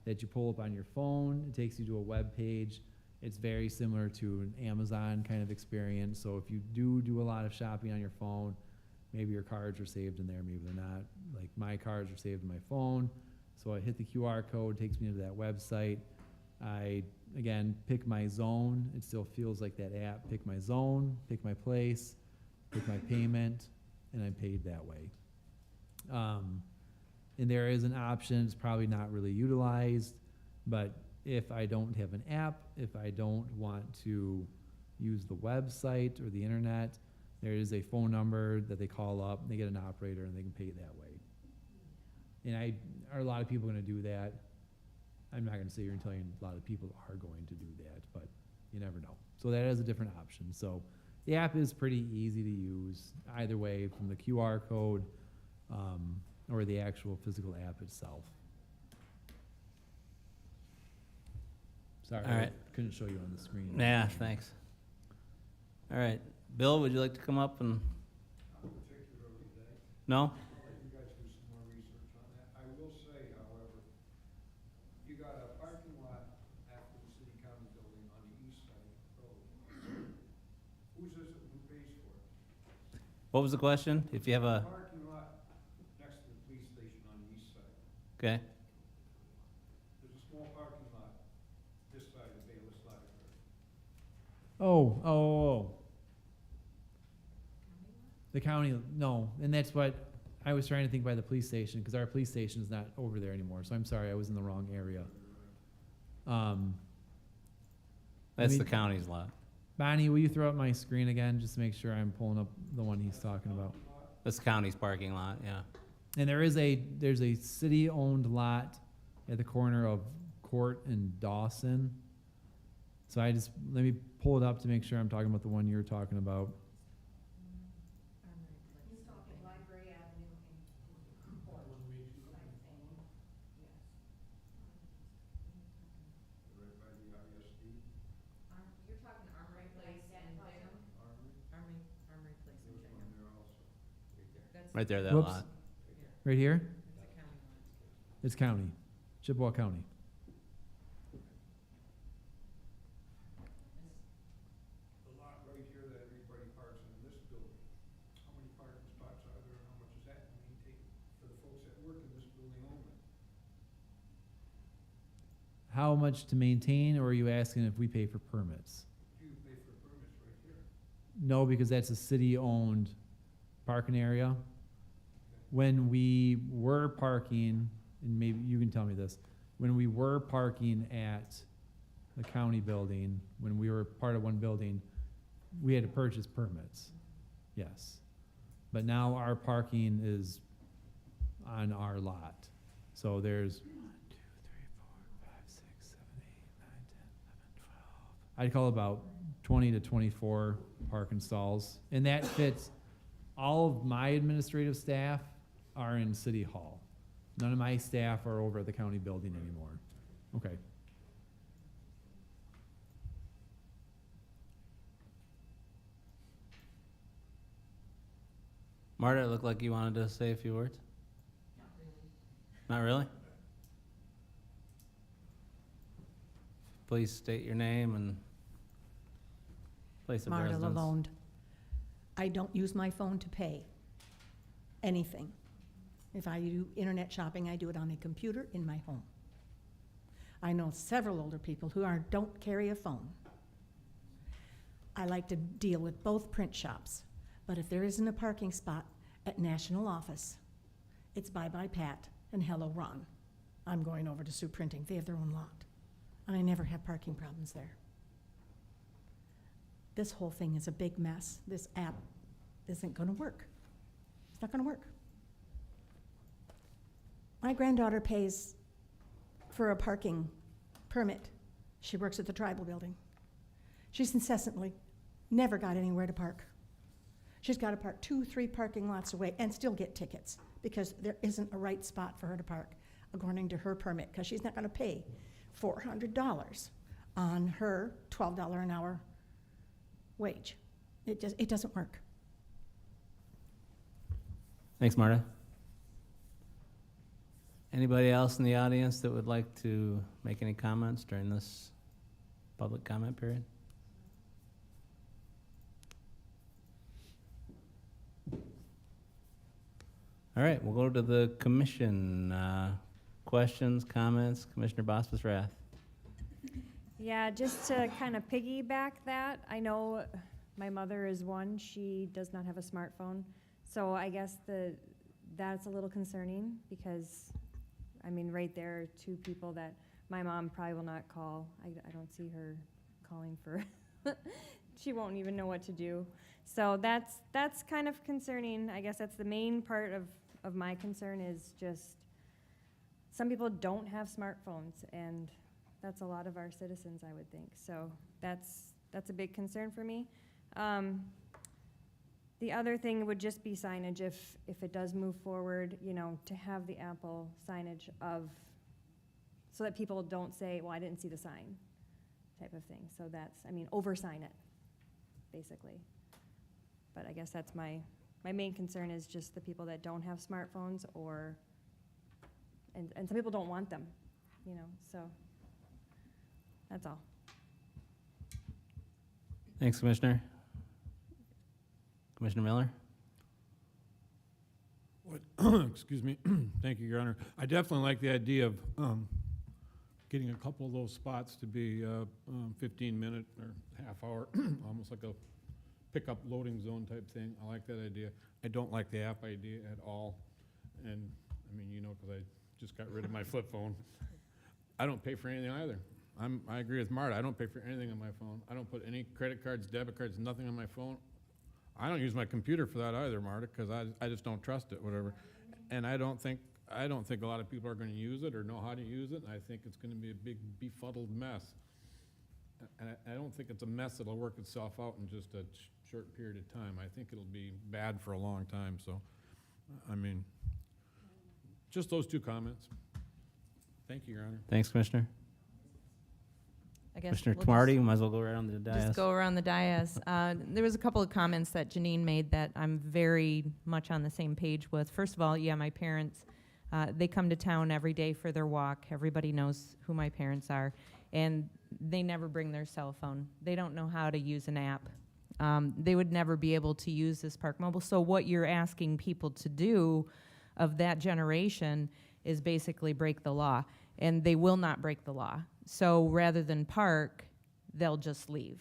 that you pull up on your phone. It takes you to a web page. It's very similar to an Amazon kind of experience, so if you do a lot of shopping on your phone, maybe your cards are saved in there, maybe they're not. Like my cards are saved in my phone, so I hit the QR code, takes me to that website. I, again, pick my zone. It still feels like that app. Pick my zone, pick my place, pick my payment, and I'm paid that way. And there is an option, it's probably not really utilized, but if I don't have an app, if I don't want to use the website or the internet, there is a phone number that they call up, and they get an operator, and they can pay it that way. And are a lot of people gonna do that? I'm not gonna sit here and tell you a lot of people are going to do that, but you never know. So that is a different option. So the app is pretty easy to use, either way, from the QR code, or the actual physical app itself. Sorry, All right. I couldn't show you on the screen. Yeah, thanks. All right, Bill, would you like to come up and? No? You guys do some more research on that. I will say, however, you got a parking lot after the city county building on the east side of the road. Whose is it, who pays for it? What was the question? If you have a, Parking lot next to the police station on the east side. okay, There's a small parking lot this side of Bayless Library. Oh. The county, no, and that's what I was trying to think by the police station, because our police station is not over there anymore, so I'm sorry, I was in the wrong area. that's me- the county's lot. Bonnie, will you throw up my screen again, just to make sure I'm pulling up the one he's talking about? That's the county's parking lot, yeah. And there's a city-owned lot at the corner of Court and Dawson. So let me pull it up to make sure I'm talking about the one you're talking about. Right by the ISD. You're talking Armory Place and Bingham? Armory Place and There's one there also. That's Right there, that Whoops. lot. Right here? the county lot. It's county, Chippewa County. The lot right here that everybody parks in this building, how many parking spots are there, and how much is that maintained for the folks that work in this building only? How much to maintain, or are you asking if we pay for permits? You pay for permits right here. No, because that's a city-owned parking area. When we were parking, and maybe you can tell me this, when we were parking at the county building, when we were part of one building, we had to purchase permits, yes. But now our parking is on our lot. So there's 1, 2, 3, 4, 5, 6, 7, 8, 9, 10, 11, 12. I'd call about 20 to 24 parking stalls. And that fits, all of my administrative staff are in City Hall. None of my staff are over at the county building anymore. Okay. Marta, it looked like you wanted to say a few words? Not really? Please state your name and place of Marta residence. Lalonde. I don't use my phone to pay anything. If I do internet shopping, I do it on a computer in my home. I know several older people who don't carry a phone. I like to deal with both print shops, but if there isn't a parking spot at National Office, it's bye-bye Pat. and hello, Ron. I'm going over to Sioux Printing. They have their own lot. And I never have parking problems there. This whole thing is a big mess. This app isn't going to work. It's not going to work. My granddaughter pays for a parking permit. She works at the tribal building. She's incessantly never got anywhere to park. She's got to park 2-3 parking lots away and still get tickets because there isn't a right spot for her to park according to her permit, because she's not going to pay $400 on her $12 an hour wage. It doesn't work. Thanks, Marta. Anybody else in the audience that would like to make any comments during this public comment period? All right, we'll go to the commission. Questions, comments, Commissioner Bosphus-Rath. Yeah, just to kind of piggyback that, I know my mother is one, she does not have a smartphone. So I guess that's a little concerning because, I mean, right there are two people that my mom probably will not call. I don't see her calling for, she won't even know what to do. So that's kind of concerning. I guess that's the main part of my concern is just some people don't have smartphones, and that's a lot of our citizens, I would think. So that's a big concern for me. The other thing would just be signage if it does move forward, you know, to have the Apple signage so that people don't say, well, I didn't see the sign type of thing. So over-sign it, basically. But I guess that's my main concern is just the people that don't have smartphones and some people don't want them, you know, so that's all. Thanks, Commissioner. Commissioner Miller? Excuse me. Thank you, Your Honor. I definitely like the idea of getting a couple of those spots to be 15-minute or half hour, almost like a pickup loading zone type thing. I like that idea. I don't like the app idea at all. And I mean, you know, because I just got rid of my flip phone. I don't pay for anything either. I agree with Marta. I don't pay for anything on my phone. I don't put any credit cards, debit cards, nothing on my phone. I don't use my computer for that either, Marta, because I just don't trust it, whatever. And I don't think a lot of people are going to use it or know how to use it. And I think it's going to be a big befuddled mess. And I don't think it's a mess that'll work itself out in just a short period of time. I think it'll be bad for a long time. So, I mean, just those two comments. Thank you, Your Honor. Thanks, Commissioner. I guess Commissioner we'll Tamardi, you might as well go around the dais. just go around the dais. There was a couple of comments that Janine made that I'm very much on the same page with. First of all, yeah, my parents, they come to town every day for their walk. Everybody knows who my parents are. And they never bring their cell phone. They don't know how to use an app. They would never be able to use this Park Mobile. So what you're asking people to do of that generation is basically break the law. And they will not break the law. So rather than park, they'll just leave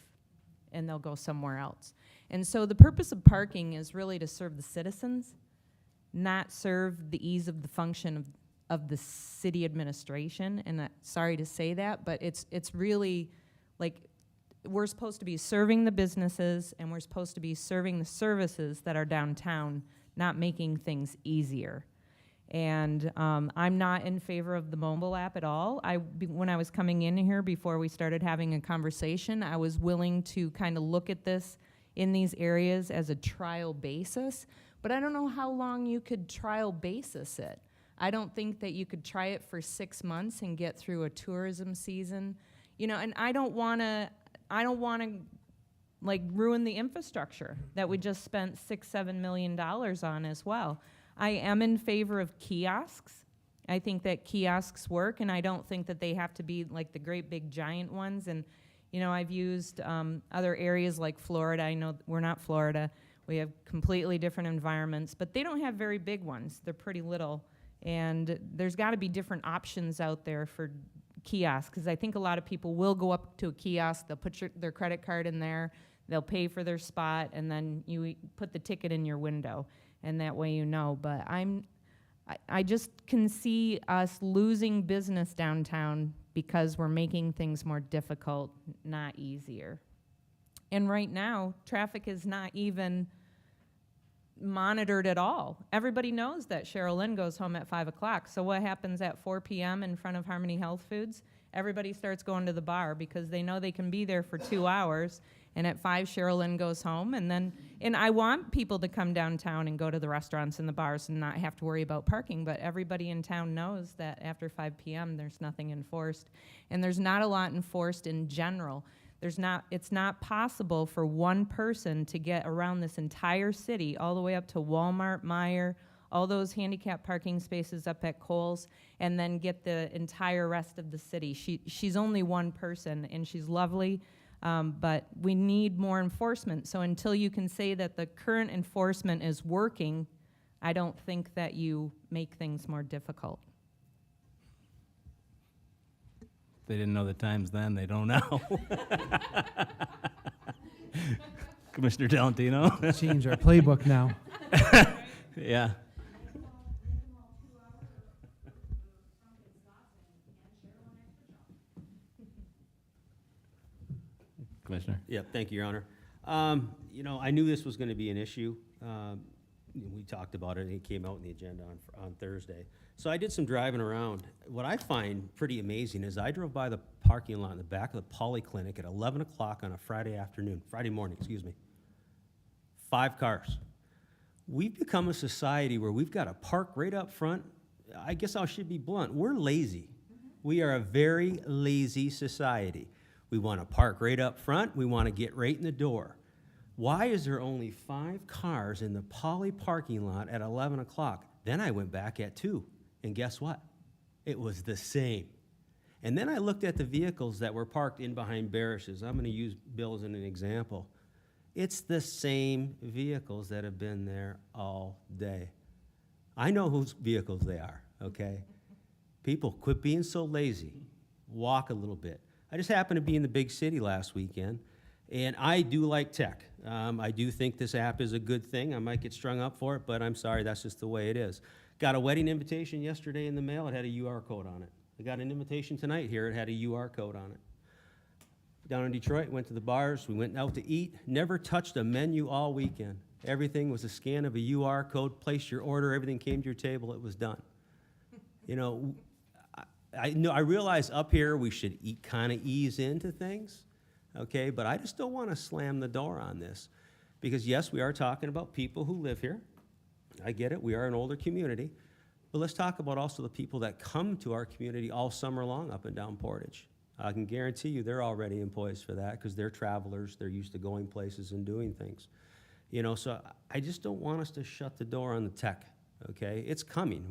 and they'll go somewhere else. And so the purpose of parking is really to serve the citizens, not serve the ease of the function of the city administration. And sorry to say that, but it's really like we're supposed to be serving the businesses and we're supposed to be serving the services that are downtown, not making things easier. And I'm not in favor of the mobile app at all. When I was coming in here before we started having a conversation, I was willing to kind of look at this in these areas as a trial basis, but I don't know how long you could trial basis it. I don't think that you could try it for 6 months and get through a tourism season, you know, and I don't want to like ruin the infrastructure that we just spent $6-7 million on as well. I am in favor of kiosks. I think that kiosks work, and I don't think that they have to be like the great big giant ones. And, you know, I've used other areas like Florida. I know we're not Florida. We have completely different environments, but they don't have very big ones. They're pretty little. And there's got to be different options out there for kiosks, because I think a lot of people will go up to a kiosk, they'll put their credit card in there, they'll pay for their spot, and then you put the ticket in your window. And that way you know. But I'm I just can see us losing business downtown because we're making things more difficult, not easier. And right now, traffic is not even monitored at all. Everybody knows that Cheryl Lynn goes home at 5 o'clock. So what happens at 4 p.m. in front of Harmony Health Foods? Everybody starts going to the bar because they know they can be there for 2 hours. And at 5, Cheryl Lynn goes home. And I want people to come downtown and go to the restaurants and the bars and not have to worry about parking. But everybody in town knows that after 5 p.m. there's nothing enforced. And there's not a lot enforced in general. It's not possible for one person to get around this entire city, all the way up to Walmart, Meijer, all those handicap parking spaces up at Kohl's, and then get the entire rest of the city. She's only one person, and she's lovely, but we need more enforcement. So until you can say that the current enforcement is working, I don't think that you make things more difficult. They didn't know the times then, they don't now. Commissioner Talentino? Change our playbook now. Yeah. Commissioner? Yeah, thank you, Your Honor. You know, I knew this was going to be an issue. We talked about it, and it came out in the agenda on Thursday. So I did some driving around. What I find pretty amazing is I drove by the parking lot in the back of the Polyclinic at 11 o'clock on a Friday morning, excuse me. 5 cars. We've become a society where we've got to park right up front. I guess I should be blunt. We're lazy. We are a very lazy society. We want to park right up front. We want to get right in the door. Why is there only 5 cars in the Poly parking lot at 11 o'clock? Then I went back at 2, and guess what? It was the same. And then I looked at the vehicles that were parked in behind Barish's. I'm going to use Bill as an example. It's the same vehicles that have been there all day. I know whose vehicles they are, okay? People, quit being so lazy. Walk a little bit. I just happened to be in the big city last weekend, and I do like tech. I do think this app is a good thing. I might get strung up for it, but I'm sorry, that's just the way it is. Got a wedding invitation yesterday in the mail. It had a UR code on it. I got an invitation tonight here. It had a UR code on it. Down in Detroit, went to the bars. We went out to eat. Never touched a menu all weekend. Everything was a scan of a UR code. Placed your order. Everything came to your table. It was done. You know, I realize up here we should kind of ease into things, okay? But I just don't want to slam the door on this, because yes, we are talking about people who live here. I get it. We are an older community. But let's talk about also the people that come to our community all summer long up and down Portage. I can guarantee you they're already employees for that, because they're travelers. They're used to going places and doing things. You know, so I just don't want us to shut the door on the tech, okay? It's coming.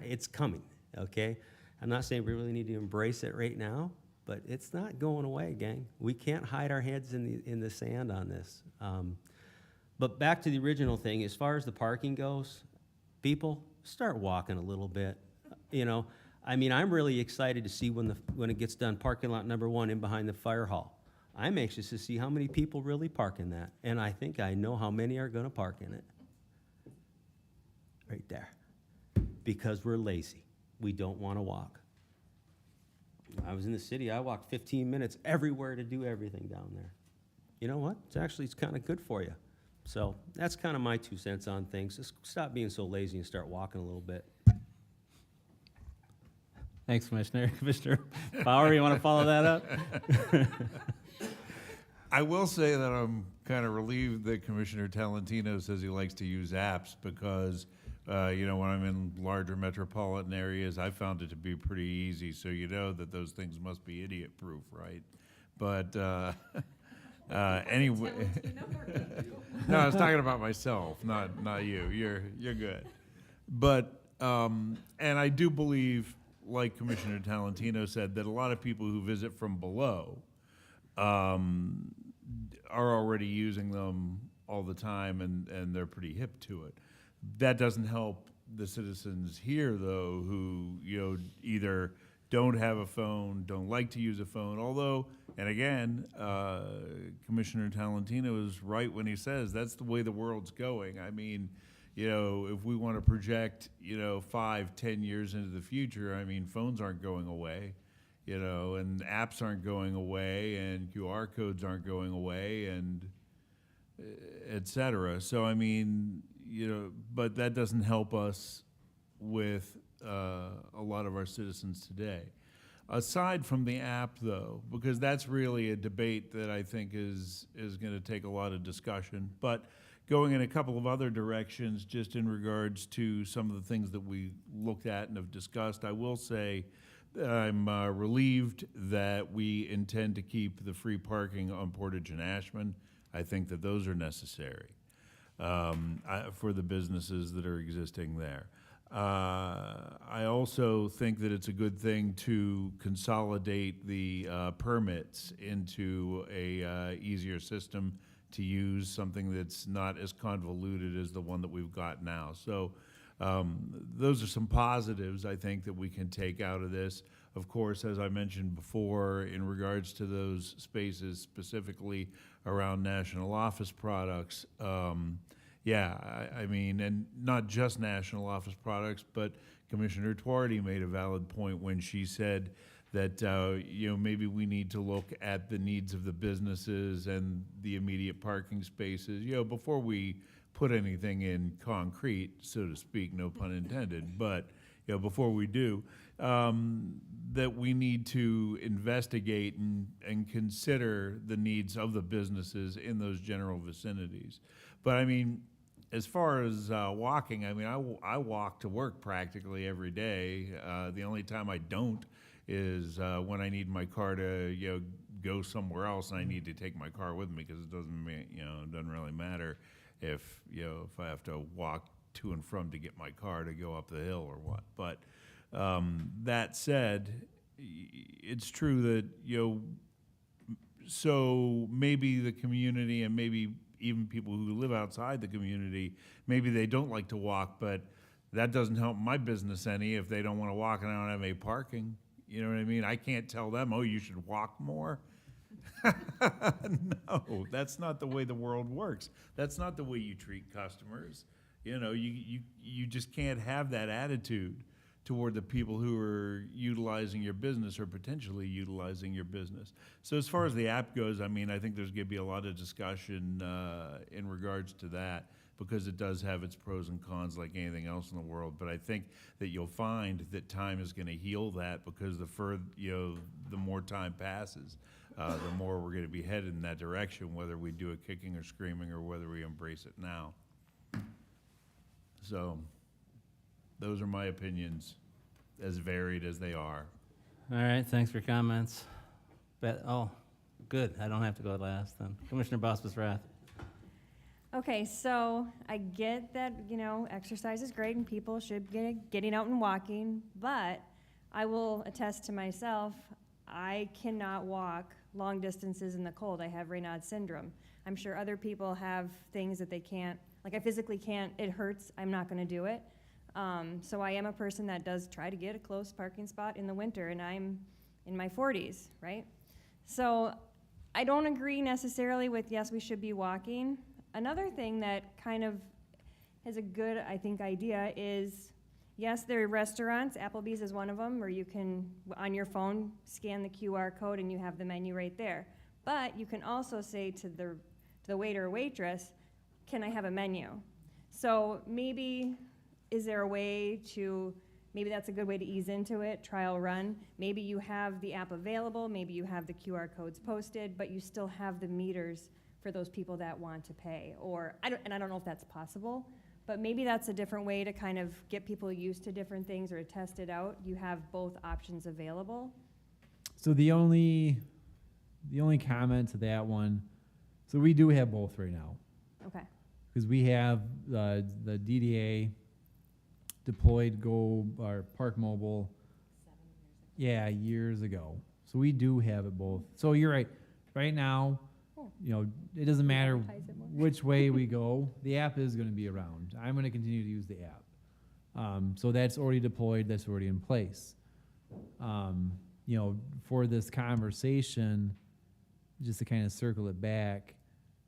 It's coming, okay? I'm not saying we really need to embrace it right now, but it's not going away, gang. We can't hide our heads in the sand on this. But back to the original thing, as far as the parking goes, people, start walking a little bit. You know, I mean, I'm really excited to see when it gets done, parking lot number 1 in behind the fire hall. I'm anxious to see how many people really park in that, and I think I know how many are going to park in it. Right there. Because we're lazy. We don't want to walk. I was in the city. I walked 15 minutes everywhere to do everything down there. You know what? It's kind of good for you. So that's kind of my 2 cents on things. Just stop being so lazy and start walking a little bit. Thanks, Commissioner. Commissioner Bauer, you want to follow that up? I will say that I'm kind of relieved that Commissioner Talentino says he likes to use apps, because you know, when I'm in larger metropolitan areas, I found it to be pretty easy. So you know that those things must be idiot-proof, right? But anyway, no, I was talking about myself, not you. You're good. But and I do believe, like Commissioner Talentino said, that a lot of people who visit from below are already using them all the time, and they're pretty hip to it. That doesn't help the citizens here, though, who, you know, either don't have a phone, don't like to use a phone, although, and again, Commissioner Talentino is right when he says that's the way the world's going. I mean, you know, if we want to project, you know, 5, 10 years into the future, I mean, phones aren't going away, you know, and apps aren't going away, and QR codes aren't going away, and et cetera. So, I mean, you know, but that doesn't help us with a lot of our citizens today. Aside from the app, though, because that's really a debate that I think is going to take a lot of discussion, but going in a couple of other directions, just in regards to some of the things that we looked at and have discussed, I will say that I'm relieved that we intend to keep the free parking on Portage and Ashland. I think that those are necessary for the businesses that are existing there. I also think that it's a good thing to consolidate the permits into a easier system to use, something that's not as convoluted as the one that we've got now. So those are some positives, I think, that we can take out of this. Of course, as I mentioned before, in regards to those spaces specifically around national office products, yeah, I mean, and not just national office products, but Commissioner Tuarty made a valid point when she said that, you know, maybe we need to look at the needs of the businesses and the immediate parking spaces, you know, before we put anything in concrete, so to speak, no pun intended, but, you know, before we do, that we need to investigate and consider the needs of the businesses in those general vicinities. But I mean, as far as walking, I mean, I walk to work practically every day. The only time I don't is when I need my car to, you know, go somewhere else, and I need to take my car with me, because it doesn't mean, you know, it doesn't really matter if, you know, if I have to walk to and from to get my car to go up the hill or what. But that said, it's true that, you know, so maybe the community and maybe even people who live outside the community, maybe they don't like to walk, but that doesn't help my business any if they don't want to walk and I don't have any parking. You know what I mean? I can't tell them, oh, you should walk more. No, that's not the way the world works. That's not the way you treat customers. You know, you just can't have that attitude toward the people who are utilizing your business or potentially utilizing your business. So as far as the app goes, I mean, I think there's going to be a lot of discussion in regards to that, because it does have its pros and cons like anything else in the world. But I think that you'll find that time is going to heal that, because the more time passes, the more we're going to be headed in that direction, whether we do it kicking or screaming or whether we embrace it now. So those are my opinions, as varied as they are. All right, thanks for your comments. Oh, good, I don't have to go last then. Commissioner Bosbus-Rath. Okay, so I get that, you know, exercise is great and people should be getting out and walking, but I will attest to myself, I cannot walk long distances in the cold. I have Raynaud's syndrome. I'm sure other people have things that they can't, like I physically can't, it hurts, I'm not gonna do it. So I am a person that does try to get a close parking spot in the winter, and I'm in my 40s, right? So I don't agree necessarily with, yes, we should be walking. Another thing that kind of is a good, I think, idea is, yes, there are restaurants, Applebee's is one of them, where you can, on your phone, scan the QR code and you have the menu right there. But you can also say to the waiter or waitress, can I have a menu? So maybe, is there a way to, maybe that's a good way to ease into it, trial run. Maybe you have the app available, maybe you have the QR codes posted, but you still have the meters for those people that want to pay. Or, I don't know if that's possible, but maybe that's a different way to kind of get people used to different things or to test it out. You have both options available. So the only comment to that one, so we do have both right now. Okay. Because we have the DDA deployed or Park Mobile. 7 years ago. Yeah, years ago. So we do have it both. So you're right. Right now, you know, it doesn't matter which way we go. The app is going to be around. I'm going to continue to use the app. So that's already deployed. That's already in place. You know, for this conversation, just to kind of circle it back,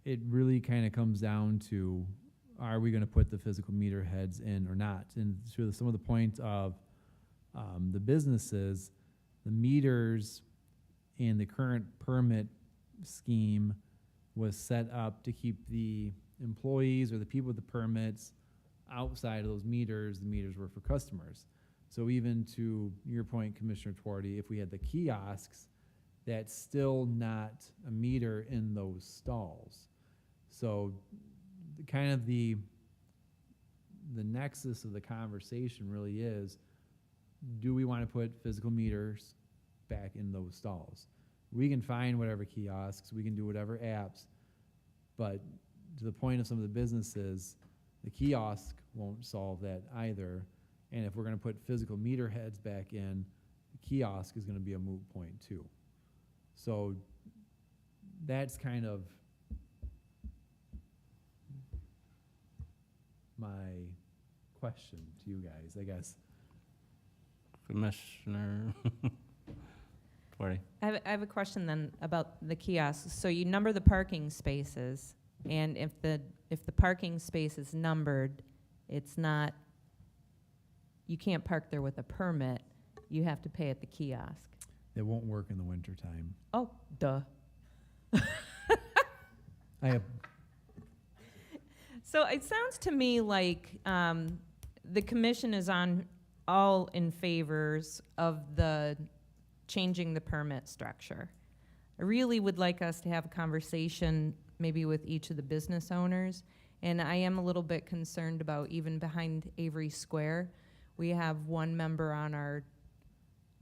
it really kind of comes down to are we gonna put the physical meter heads in or not? And to some of the point of, the businesses, the meters in the current permit scheme was set up to keep the employees or the people with the permits outside of those meters. The meters were for customers. So even to your point, Commissioner Twardy, if we had the kiosks, that's still not a meter in those stalls. So the nexus of the conversation really is, do we want to put physical meters back in those stalls? We can find whatever kiosks, we can do whatever apps, but to the point of some of the businesses, the kiosk won't solve that either. And if we're gonna put physical meter heads back in, the kiosk is gonna be a moot point too. So that's kind of my question to you guys, I guess. Commissioner Twardy. I have a question then about the kiosks. So you number the parking spaces, and if the parking space is numbered, it's not, you can't park there with a permit. You have to pay at the kiosk. It won't work in the wintertime. Oh, duh. I have, So it sounds to me like the commission is all in favors of the changing the permit structure. I really would like us to have a conversation maybe with each of the business owners, and I am a little bit concerned about even behind Avery Square. We have one member on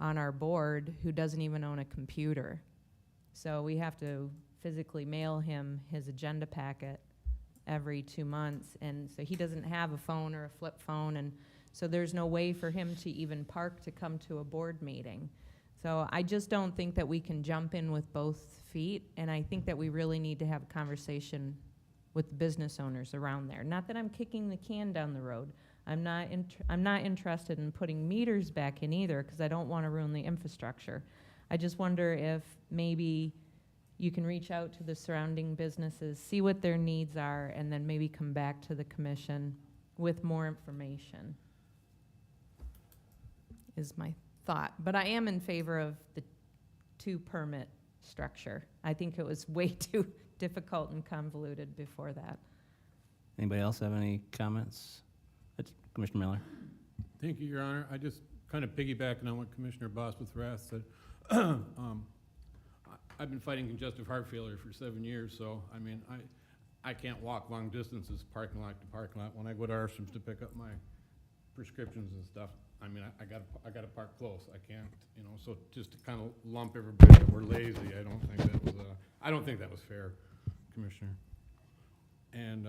our board who doesn't even own a computer. So we have to physically mail him his agenda packet every 2 months, and so he doesn't have a phone or a flip phone, and so there's no way for him to even park to come to a board meeting. So I just don't think that we can jump in with both feet, and I think that we really need to have a conversation with the business owners around there. Not that I'm kicking the can down the road. I'm not interested in putting meters back in either, because I don't want to ruin the infrastructure. I just wonder if maybe you can reach out to the surrounding businesses, see what their needs are, and then maybe come back to the commission with more information, is my thought. But I am in favor of the 2 permit structure. I think it was way too difficult and convoluted before that. Anybody else have any comments? Commissioner Miller. Thank you, Your Honor. I just kind of piggybacking on what Commissioner Bosworth-Rath said. I've been fighting congestive heart failure for 7 years, so I mean, I can't walk long distances parking lot to parking lot. When I go to Armstrong's to pick up my prescriptions and stuff, I mean, I gotta park close. I can't, you know. So just to kind of lump everybody that we're lazy, I don't think that was fair, Commissioner. And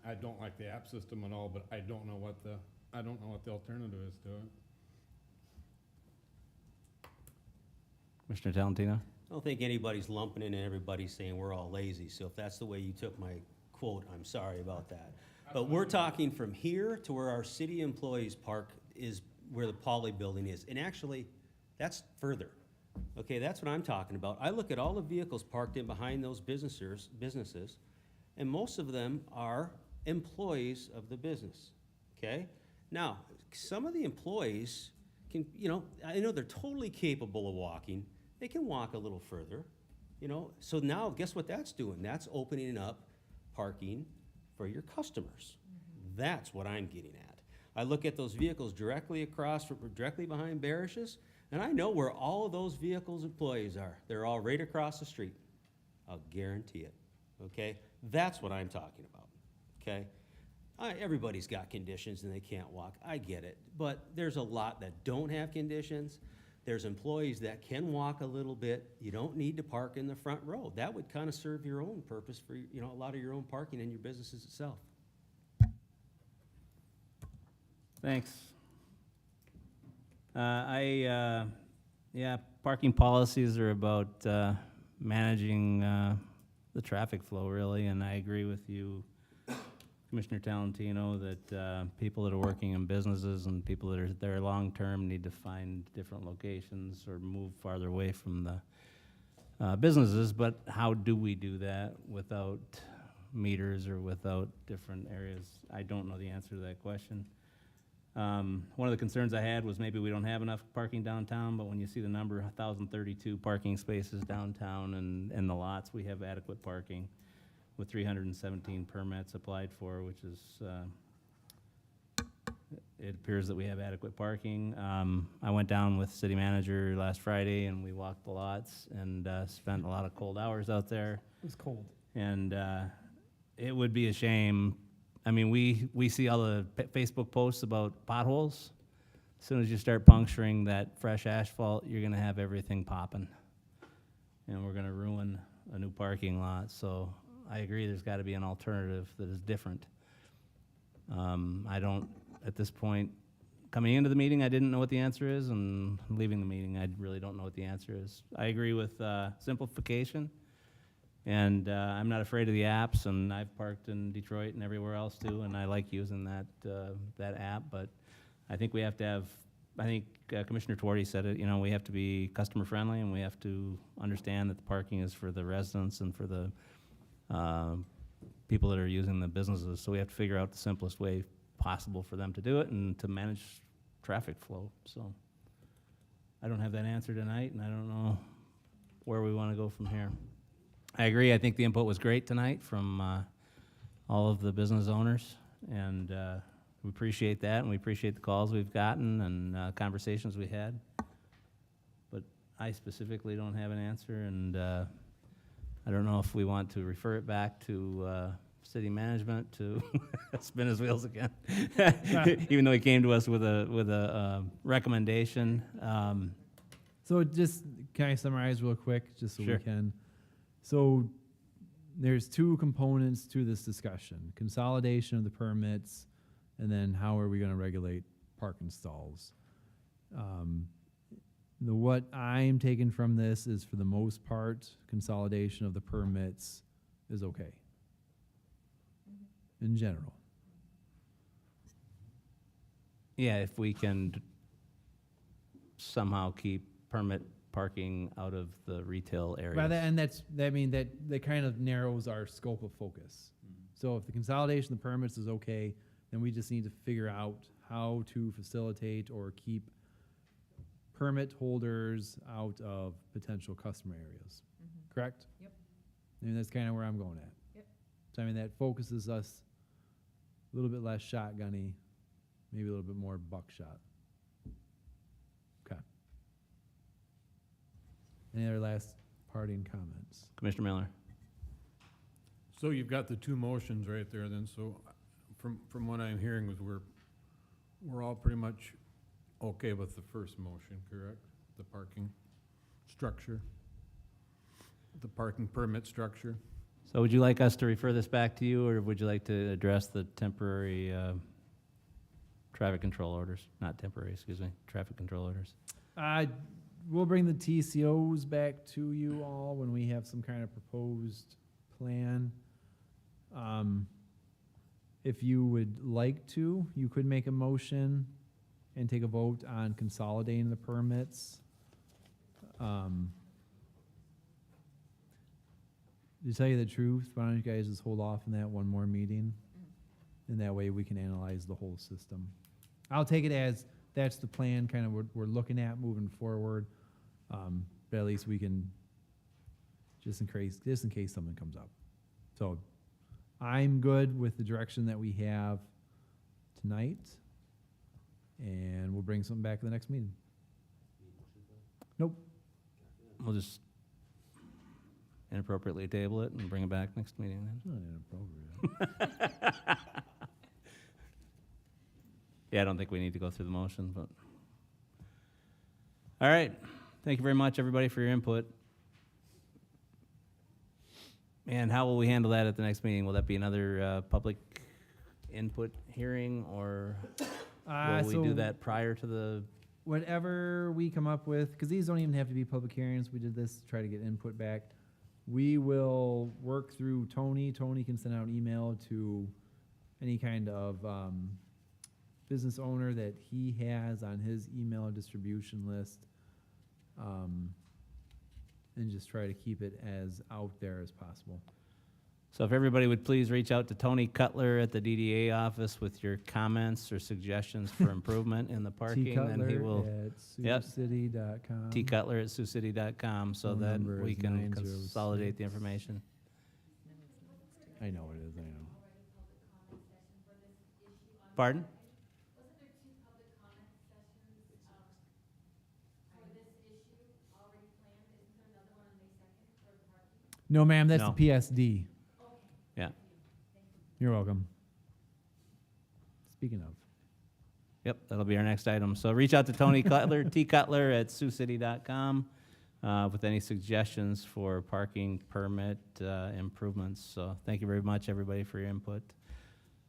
I don't like the app system at all, but I don't know what the alternative is to it. Commissioner Talentino. I don't think anybody's lumping in and everybody's saying we're all lazy. So if that's the way you took my quote, I'm sorry about that. But we're talking from here to where our city employees park is where the Poly building is. And actually, that's further. Okay, that's what I'm talking about. I look at all the vehicles parked in behind those businesses, and most of them are employees of the business, okay? Now, some of the employees can, you know, I know they're totally capable of walking. They can walk a little further, you know? So now, guess what that's doing? That's opening up parking for your customers. That's what I'm getting at. I look at those vehicles directly behind Barish's, and I know where all of those vehicles' employees are. They're all right across the street. I'll guarantee it, okay? That's what I'm talking about, okay? Everybody's got conditions and they can't walk. I get it. But there's a lot that don't have conditions. There's employees that can walk a little bit. You don't need to park in the front row. That would kind of serve your own purpose for, you know, a lot of your own parking in your businesses itself. Thanks. Yeah, parking policies are about managing the traffic flow, really, and I agree with you, Commissioner Talentino, that people that are working in businesses and people that are there long-term need to find different locations or move farther away from the businesses, but how do we do that without meters or without different areas? I don't know the answer to that question. One of the concerns I had was maybe we don't have enough parking downtown, but when you see the number, 1,032 parking spaces downtown and the lots, we have adequate parking with 317 permits applied for, which is, it appears that we have adequate parking. I went down with city manager last Friday and we walked the lots and spent a lot of cold hours out there. It was cold. And it would be a shame. I mean, we see all the Facebook posts about potholes. As soon as you start puncturing that fresh asphalt, you're gonna have everything popping. And we're gonna ruin a new parking lot. So I agree, there's gotta be an alternative that is different. I don't, at this point, coming into the meeting, I didn't know what the answer is, and leaving the meeting, I really don't know what the answer is. I agree with simplification. And I'm not afraid of the apps, and I've parked in Detroit and everywhere else too, and I like using that app. But I think we have to have, I think Commissioner Twardy said it, you know, we have to be customer friendly, and we have to understand that the parking is for the residents and for the people that are using the businesses. So we have to figure out the simplest way possible for them to do it and to manage traffic flow. So I don't have that answer tonight, and I don't know where we want to go from here. I agree. I think the input was great tonight from all of the business owners, and we appreciate that, and we appreciate the calls we've gotten and conversations we had. But I specifically don't have an answer, and I don't know if we want to refer it back to city management to spin his wheels again, even though he came to us with a recommendation. So just, can I summarize real quick, just so Sure. we can? So there's two components to this discussion: consolidation of the permits, and then how are we gonna regulate parking stalls? What I'm taking from this is, for the most part, consolidation of the permits is okay. In general. Yeah, if we can somehow keep permit parking out of the retail areas. Well, that kind of narrows our scope of focus. So if the consolidation of the permits is okay, then we just need to figure out how to facilitate or keep permit holders out of potential customer areas. Correct? Yep. I mean, that's kind of where I'm going at. Yep. So I mean, that focuses us a little bit less shotgunny, maybe a little bit more buckshot. Okay. Any other last parting comments? Commissioner Miller. So you've got the two motions right there then, so from what I'm hearing was we're all pretty much okay with the first motion, correct? The parking structure, the parking permit structure. So would you like us to refer this back to you, or would you like to address the temporary traffic control orders? Not temporary, excuse me, traffic control orders. We'll bring the TCOs back to you all when we have some kind of proposed plan. If you would like to, you could make a motion and take a vote on consolidating the permits. To tell you the truth, why don't you guys just hold off on that one more meeting? And that way we can analyze the whole system. I'll take it as that's the plan kind of we're looking at moving forward. But at least we can, just in case something comes up. So I'm good with the direction that we have tonight. And we'll bring something back to the next meeting. Nope. We'll just inappropriately table it and bring it back next meeting then. Not inappropriate. Yeah, I don't think we need to go through the motion, but. All right. Thank you very much, everybody, for your input. And how will we handle that at the next meeting? Will that be another public input hearing, or will we do that prior to the? Whatever we come up with, because these don't even have to be public hearings, we did this to try to get input back. We will work through Tony. Tony can send out an email to any kind of business owner that he has on his email distribution list, and just try to keep it as out there as possible. So if everybody would please reach out to Tony Cutler at the DDA office with your comments or suggestions for improvement in the parking, and he will, Yep. tcutler@siouxcity.com. tcutler@siouxcity.com, so Phone that number we is can 906. consolidate the information. I know it is, I know. Pardon? No, ma'am, that's No. the PSD. Yeah. You're welcome. Speaking of. Yep, that'll be our next item. So reach out to Tony Cutler, tcutler@siouxcity.com, with any suggestions for parking permit improvements. So thank you very much, everybody, for your input.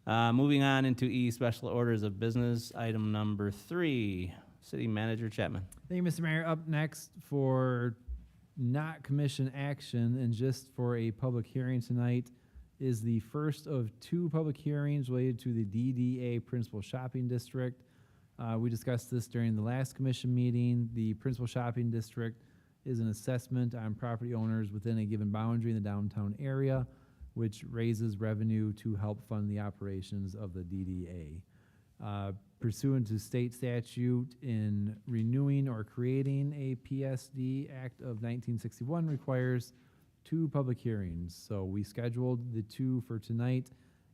Moving on into E, special orders of business. Item number 3, City Manager Chapman. Thank you, Mr. Mayor. Up next for not commission action and just for a public hearing tonight is the first of 2 public hearings related to the DDA Principal Shopping District. We discussed this during the last commission meeting. The Principal Shopping District is an assessment on property owners within a given boundary in the downtown area, which raises revenue to help fund the operations of the DDA. Pursuant to state statute in renewing or creating a PSD Act of 1961 requires 2 public hearings. So we scheduled the 2 for tonight,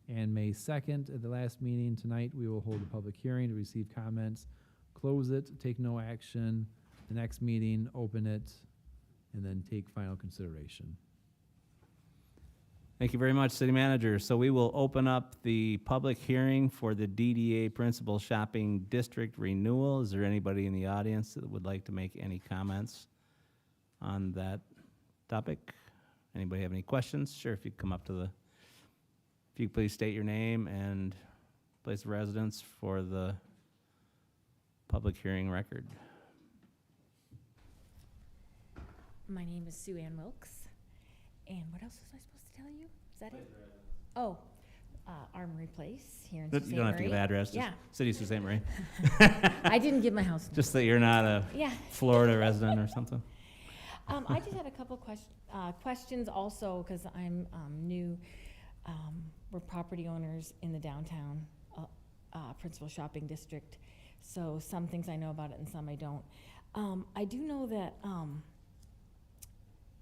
and May 2nd at the last meeting tonight, we will hold a public hearing to receive comments, close it, take no action. The next meeting, open it, and then take final consideration. Thank you very much, City Manager. So we will open up the public hearing for the DDA Principal Shopping District renewal. Is there anybody in the audience that would like to make any comments on that topic? Anybody have any questions? Sure, if you come up to the, if you could please state your name and place of residence for the public hearing record. My name is Sue Ann Wilkes, and what else was I supposed to tell you? Is that it? Oh, Armory Place here in Sault Ste. You don't have to give Marie. address, just Yeah. City of Sault Ste. Marie. I didn't give my house number. Just that you're not a Yeah. Florida resident or something. I just had a couple questions also, because I'm new. We're property owners in the downtown Principal Shopping District, so some things I know about it and some I don't. I do know that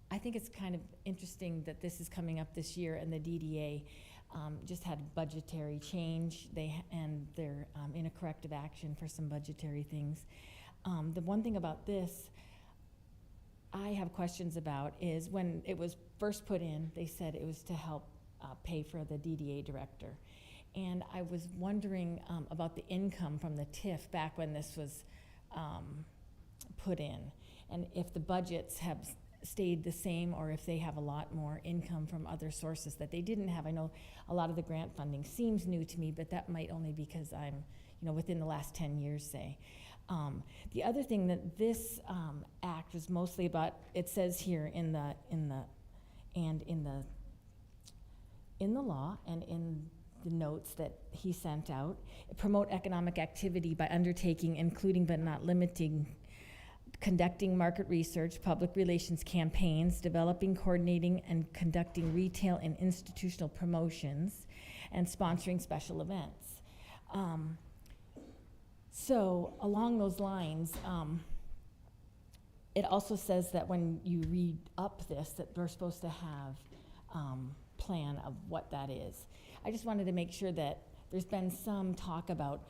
I think it's kind of interesting that this is coming up this year, and the DDA just had budgetary change. And they're in a corrective action for some budgetary things. The one thing about this I have questions about is when it was first put in, they said it was to help pay for the DDA director. And I was wondering about the income from the TIF back when this was put in, and if the budgets have stayed the same or if they have a lot more income from other sources that they didn't have. I know a lot of the grant funding seems new to me, but that might only because I'm, within the last 10 years, say. The other thing that this act was mostly about, it says here in the law and in the notes that he sent out, promote economic activity by undertaking, including but not limiting, conducting market research, public relations campaigns, developing, coordinating, and conducting retail and institutional promotions, and sponsoring special events. So along those lines, it also says that when you read up this, that we're supposed to have plan of what that is. I just wanted to make sure that there's been some talk about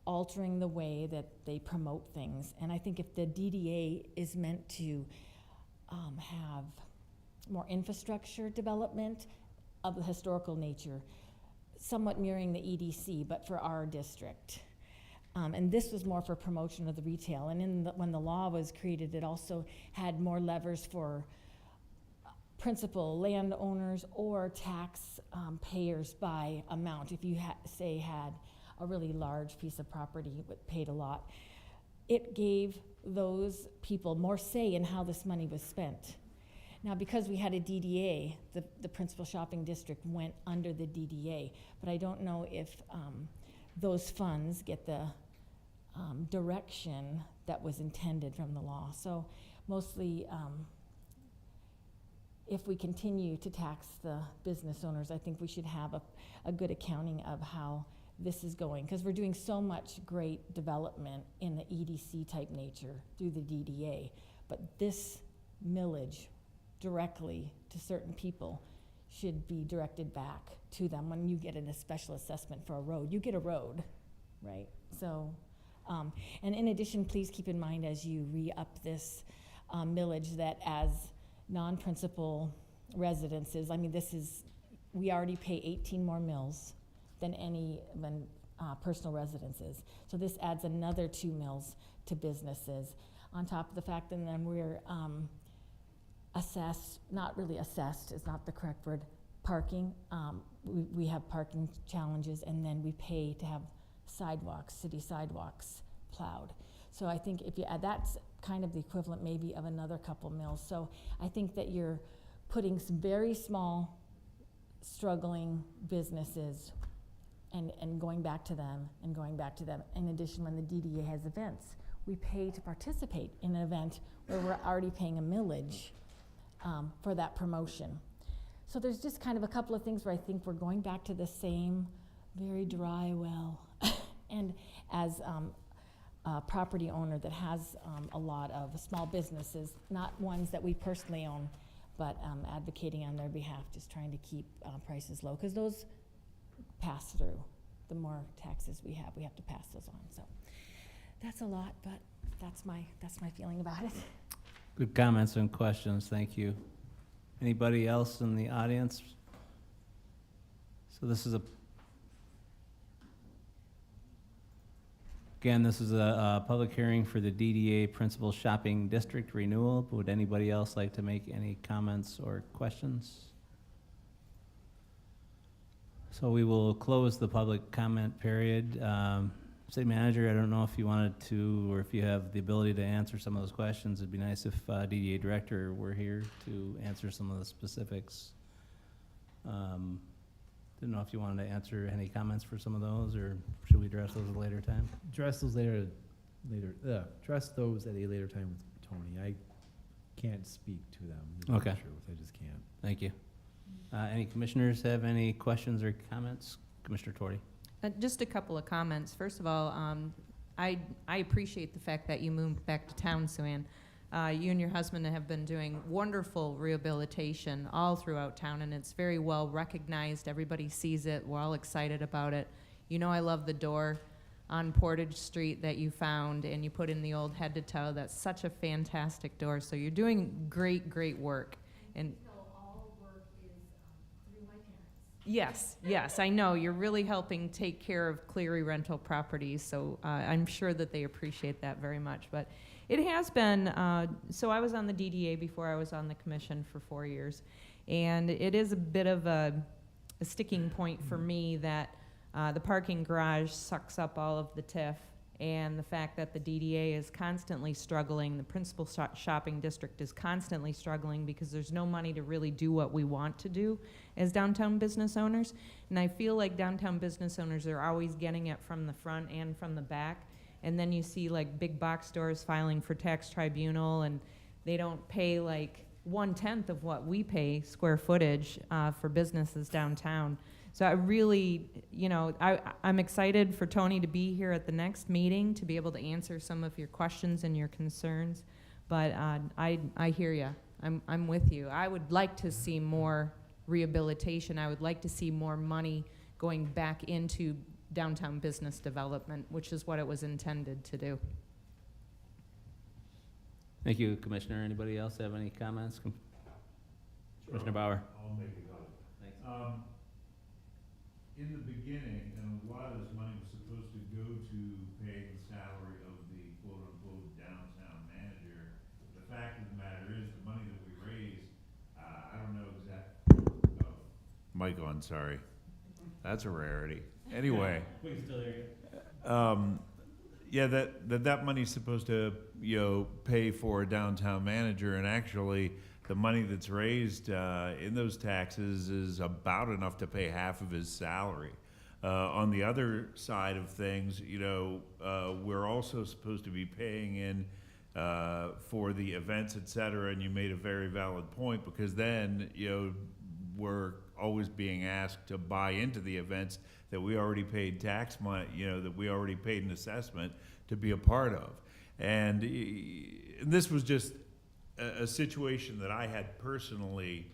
altering the way that they promote things. And I think if the DDA is meant to have more infrastructure development of the historical nature, somewhat mirroring the EDC, but for our district. And this was more for promotion of the retail. And when the law was created, it also had more levers for principal landowners or tax payers by amount. If you had a really large piece of property but paid a lot, it gave those people more say in how this money was spent. Now, because we had a DDA, the Principal Shopping District went under the DDA, but I don't know if those funds get the direction that was intended from the law. So mostly, if we continue to tax the business owners, I think we should have a good accounting of how this is going, because we're doing so much great development in the EDC type nature through the DDA, but this millage directly to certain people should be directed back to them. When you get a special assessment for a road, you get a road, right? So, and in addition, please keep in mind as you re-up this millage that as non-principal residences, I mean, we already pay 18 more mills than personal residences. So this adds another 2 mills to businesses, on top of the fact that then we're assessed, not really assessed is not the correct word, parking. We have parking challenges, and then we pay to have sidewalks, city sidewalks plowed. So I think if you add, that's kind of the equivalent maybe of another couple mills. So I think that you're putting some very small, struggling businesses and going back to them and going back to them. In addition, when the DDA has events, we pay to participate in an event where we're already paying a millage for that promotion. So there's just kind of a couple of things where I think we're going back to the same very dry well. And as a property owner that has a lot of small businesses, not ones that we personally own, but advocating on their behalf, just trying to keep prices low, because those pass through. The more taxes we have to pass those on. So that's a lot, but that's my feeling about it. Good comments and questions, thank you. Anybody else in the audience? So this is a public hearing for the DDA Principal Shopping District renewal. Would anybody else like to make any comments or questions? So we will close the public comment period. City Manager, I don't know if you wanted to, or if you have the ability to answer some of those questions. It'd be nice if DDA Director were here to answer some of the specifics. Didn't know if you wanted to answer any comments for some of those, or should we address those at a later time? Address those address those at a later time with Tony. I can't speak to them. to tell Okay. the truth. I just can't. Thank you. Any commissioners have any questions or comments? Commissioner Torti. Just a couple of comments. First of all, I appreciate the fact that you moved back to town, Sue-Ann. You and your husband have been doing wonderful rehabilitation all throughout town, and it's very well recognized. Everybody sees it. We're all excited about it. You know I love the door on Portage Street that you found and you put in the old head to toe. That's such a fantastic door. So you're doing great, great work. And yes, I know. You're really helping take care of Cleary rental properties, so I'm sure that they appreciate that very much. But it has been, so I was on the DDA before I was on the commission for 4 years, and it is a bit of a sticking point for me that the parking garage sucks up all of the TIF, and the fact that the DDA is constantly struggling, the principal shopping district is constantly struggling because there's no money to really do what we want to do as downtown business owners. And I feel like downtown business owners are always getting it from the front and from the back. And then you see like big box stores filing for tax tribunal, and they don't pay like 1/10 of what we pay square footage for businesses downtown. So I really, I'm excited for Tony to be here at the next meeting to be able to answer some of your questions and your concerns. But I hear you. I'm with you. I would like to see more rehabilitation. I would like to see more money going back into downtown business development, which is what it was intended to do. Thank you, Commissioner. Anybody else have any comments? Commissioner Bauer. I'll make a comment. Thanks. In the beginning, and a lot of this money was supposed to go to pay the salary of the quote-unquote downtown manager. The fact of the matter is, the money that we raised, I don't know exactly. Oh, mic on, sorry. That's a rarity. Anyway. We can still hear you. Yeah, that money's supposed to, pay for a downtown manager, and actually, the money that's raised in those taxes is about enough to pay half of his salary. On the other side of things, we're also supposed to be paying in for the events, et cetera, and you made a very valid point, because then, we're always being asked to buy into the events that we already paid tax money, that we already paid an assessment to be a part of. And this was just a situation that I had personally,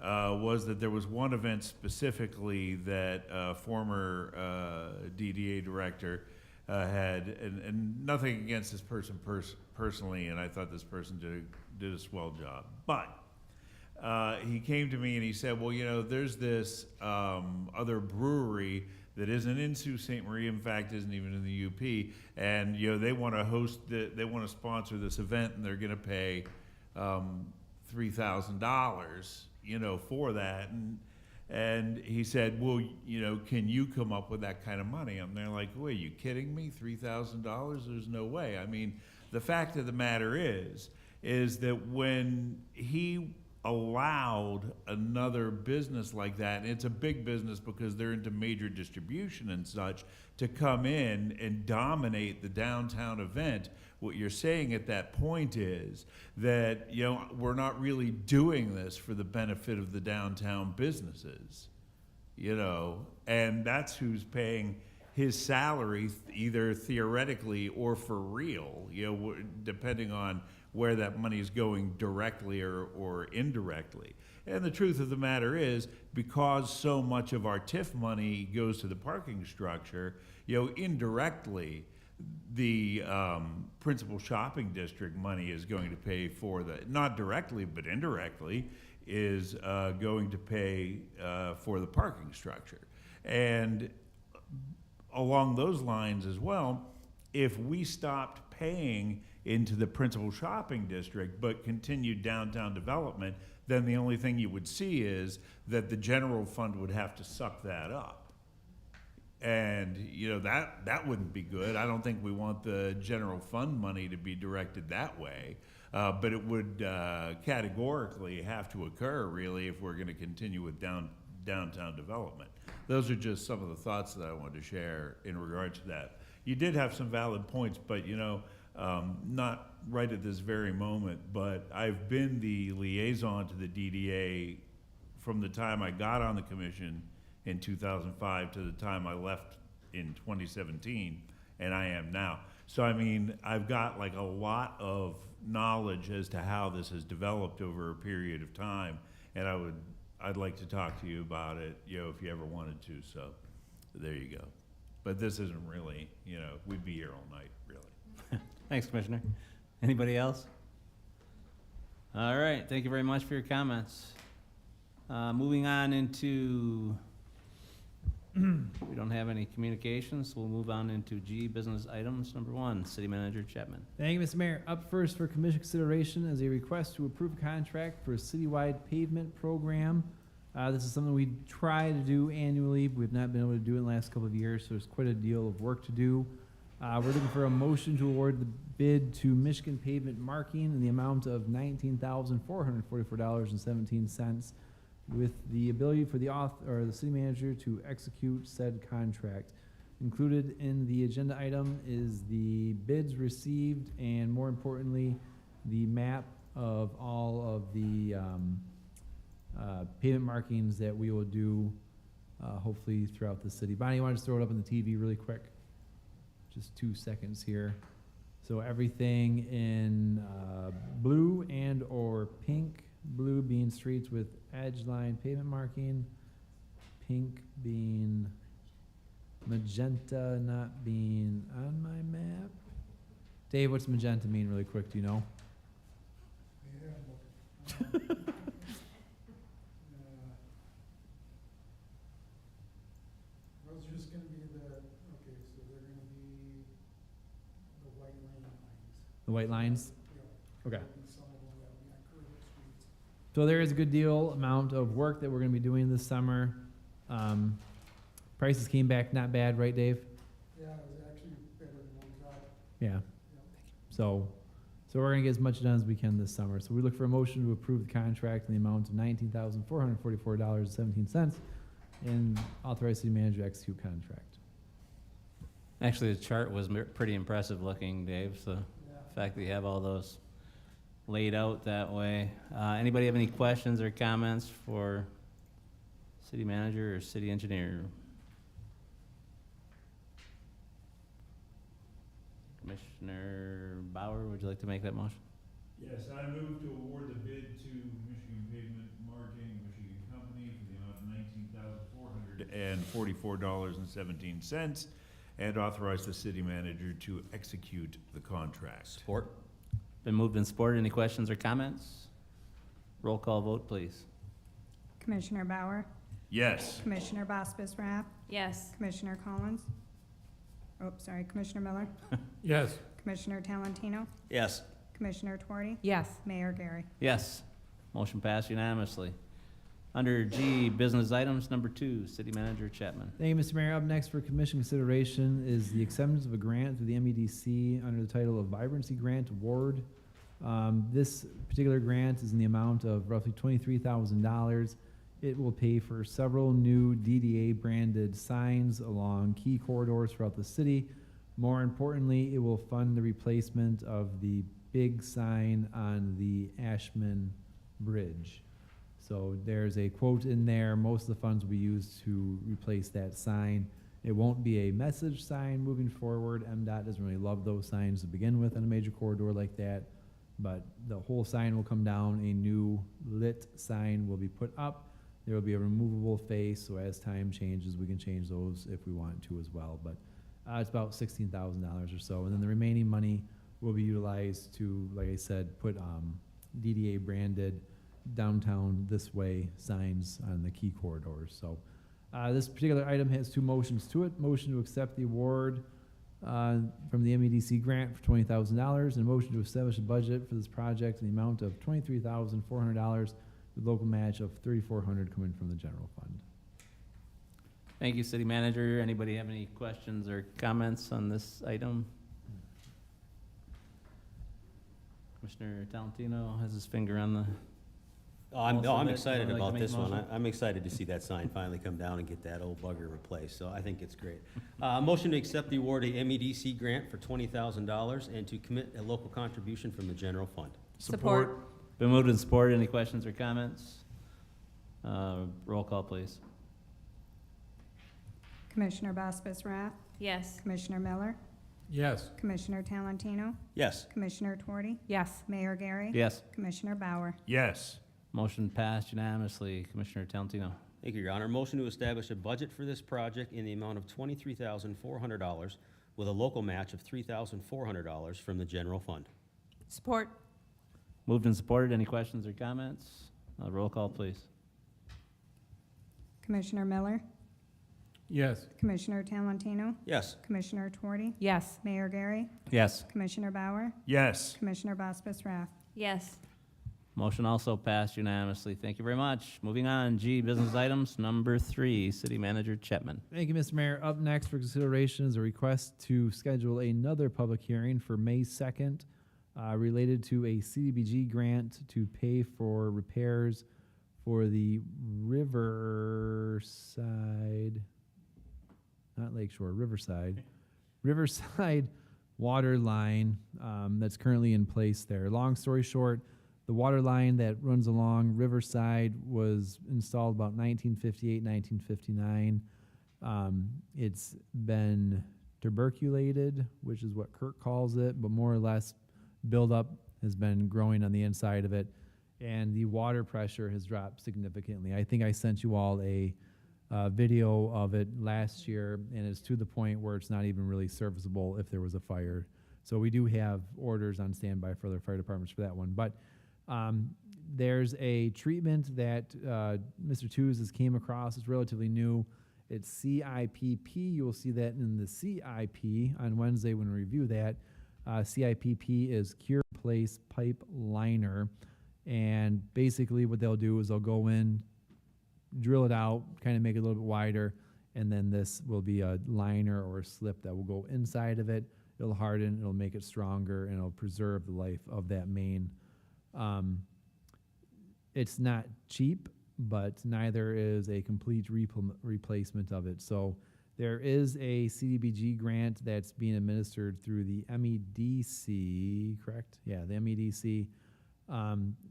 was that there was one event specifically that former DDA director had, and nothing against this person personally, and I thought this person did a swell job. But he came to me and he said, well, there's this other brewery that isn't in Sault Ste. Marie, in fact, isn't even in the UP, and they want to they want to sponsor this event, and they're going to pay $3,000, for that. And he said, well, can you come up with that kind of money? I'm there like, wait, are you kidding me? $3,000? There's no way. I mean, the fact of the matter is that when he allowed another business like that, and it's a big business because they're into major distribution and such, to come in and dominate the downtown event, what you're saying at that point is that, we're not really doing this for the benefit of the downtown businesses, and that's who's paying his salary, either theoretically or for real, depending on where that money is going directly or indirectly. And the truth of the matter is, because so much of our TIF money goes to the parking structure, indirectly, the principal shopping district money is going to pay for the, not directly, but indirectly, is going to pay for the parking structure. And along those lines as well, if we stopped paying into the principal shopping district but continued downtown development, then the only thing you would see is that the general fund would have to suck that up. And that wouldn't be good. I don't think we want the general fund money to be directed that way, but it would categorically have to occur, really, if we're going to continue with downtown development. Those are just some of the thoughts that I wanted to share in regards to that. You did have some valid points, but not right at this very moment, but I've been the liaison to the DDA from the time I got on the commission in 2005 to the time I left in 2017, and I am now. So, I mean, I've got like a lot of knowledge as to how this has developed over a period of time, and I'd like to talk to you about it, if you ever wanted to, so there you go. But this isn't really, we'd be here all night, really. Thanks, Commissioner. Anybody else? All right, thank you very much for your comments. Moving on into, we don't have any communications, so we'll move on into G, business items. Number 1, City Manager Chapman. Thank you, Mr. Mayor. Up first for commission consideration is a request to approve a contract for a citywide pavement program. This is something we try to do annually, but we've not been able to do it in the last couple of years, so there's quite a deal of work to do. We're looking for a motion to award the bid to Michigan Pavement Marking in the amount of $19,444.17, with the ability for the city manager to execute said contract. Included in the agenda item is the bids received, and more importantly, the map of all of the pavement markings that we will do hopefully throughout the city. Bonnie, you want to just throw it up on the TV really quick? Just 2 seconds here. So everything in blue and or pink, blue being streets with edge line pavement marking, pink being magenta not being on my map. Dave, what's magenta mean really quick, do you know? Those are just gonna be so they're gonna be the white lane lines. The white lines? Yeah. Okay. There'll be some of them that'll be on curved streets. So there is a good deal amount of work that we're gonna be doing this summer. Prices came back not bad, right, Dave? Yeah, it was actually better than what we thought. Yeah. So we're gonna get as much done as we can this summer. So we look for a motion to approve the contract in the amount of $19,444.17 and authorize city manager to execute contract. Actually, the chart was pretty impressive looking, Dave, so fact that you have all those laid out that way. Anybody have any questions or comments for city manager or city engineer? Commissioner Bauer, would you like to make that motion? Yes, I move to award the bid to Michigan Pavement Marking, Michigan Company for the amount of $19,444.17 and authorize the city manager to execute the contract. Support? Been moved and supported. Any questions or comments? Roll call vote, please. Commissioner Bauer, Yes. Commissioner Bospis Rath, Yes. Commissioner Collins. Oh, sorry, Commissioner Miller, Yes. Commissioner Talentino, Yes. Commissioner Twardy, Yes. Mayor Gary. Yes. Motion passed unanimously. Under G, business items, number 2, City Manager Chapman. Thank you, Mr. Mayor. Up next for commission consideration is the acceptance of a grant through the MEDC under the title of Vibrancy Grant Award. This particular grant is in the amount of roughly $23,000. It will pay for several new DDA branded signs along key corridors throughout the city. More importantly, it will fund the replacement of the big sign on the Ashman Bridge. So there's a quote in there. Most of the funds will be used to replace that sign. It won't be a message sign moving forward. MDOT doesn't really love those signs to begin with on a major corridor like that. But the whole sign will come down. A new lit sign will be put up. There will be a removable face, so as time changes, we can change those if we want to as well. But it's about $16,000 or so. And then the remaining money will be utilized to, like I said, put DDA branded downtown this way signs on the key corridors. So this particular item has 2 motions to it. Motion to accept the award from the MEDC grant for $20,000 and a motion to establish a budget for this project in the amount of $23,400 with local match of $3,400 coming from the general fund. Thank you, City Manager. Anybody have any questions or comments on this item? Commissioner Talentino has his finger on the... I'm Also, excited would you like to about make a this one. motion? I'm excited to see that sign finally come down and get that old bugger replaced, so I think it's great. Motion to accept the award of MEDC grant for $20,000 and to commit a local contribution from the general fund. Support. Been moved and supported. Any questions or comments? Roll call, please. Commissioner Bospis Rath, Yes. Commissioner Miller, Yes. Commissioner Talentino, Yes. Commissioner Twardy, Yes. Mayor Gary. Yes. Commissioner Bauer. Yes. Motion passed unanimously. Commissioner Talentino. Thank you, Your Honor. Motion to establish a budget for this project in the amount of $23,400 with a local match of $3,400 from the general fund. Support. Moved and supported. Any questions or comments? Roll call, please. Commissioner Miller, Yes. Commissioner Talentino, Yes. Commissioner Twardy, Yes. Mayor Gary, Yes. Commissioner Bauer, Yes. Commissioner Bospis Rath. Yes. Motion also passed unanimously. Thank you very much. Moving on, G, business items, number 3, City Manager Chapman. Thank you, Mr. Mayor. Up next for consideration is a request to schedule another public hearing for May 2nd related to a CDBG grant to pay for repairs for the Riverside, not Lakeshore, Riverside water line that's currently in place there. Long story short, the water line that runs along Riverside was installed about 1958, 1959. It's been tuberculated, which is what Kirk calls it, but more or less buildup has been growing on the inside of it, and the water pressure has dropped significantly. I think I sent you all a video of it last year, and it's to the point where it's not even really serviceable if there was a fire. So we do have orders on standby for other fire departments for that one. But there's a treatment that Mr. Tews has came across. It's relatively new. It's CIPP. You will see that in the CIP on Wednesday when we review that. CIPP is Cure Place Pipe Liner. And basically what they'll do is they'll go in, drill it out, kind of make it a little bit wider, and then this will be a liner or a slip that will go inside of it. It'll harden, it'll make it stronger, and it'll preserve the life of that main. It's not cheap, but neither is a complete replacement of it. So There is a CDBG grant that's being administered through the MEDC, correct? Yeah, the MEDC.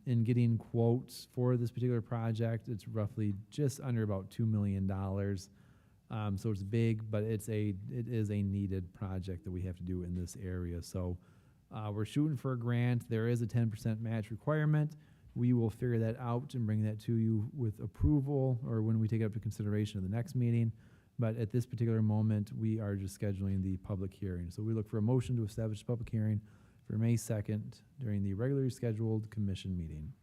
In getting quotes for this particular project, it's roughly just under about $2 million. So it's big, but it is a needed project that we have to do in this area. So we're shooting for a grant. There is a 10% match requirement. We will figure that out and bring that to you with approval or when we take it up to consideration of the next meeting. But at this particular moment, we are just scheduling the public hearing. So we look for a motion to establish a public hearing for May 2nd during the regularly scheduled commission meeting.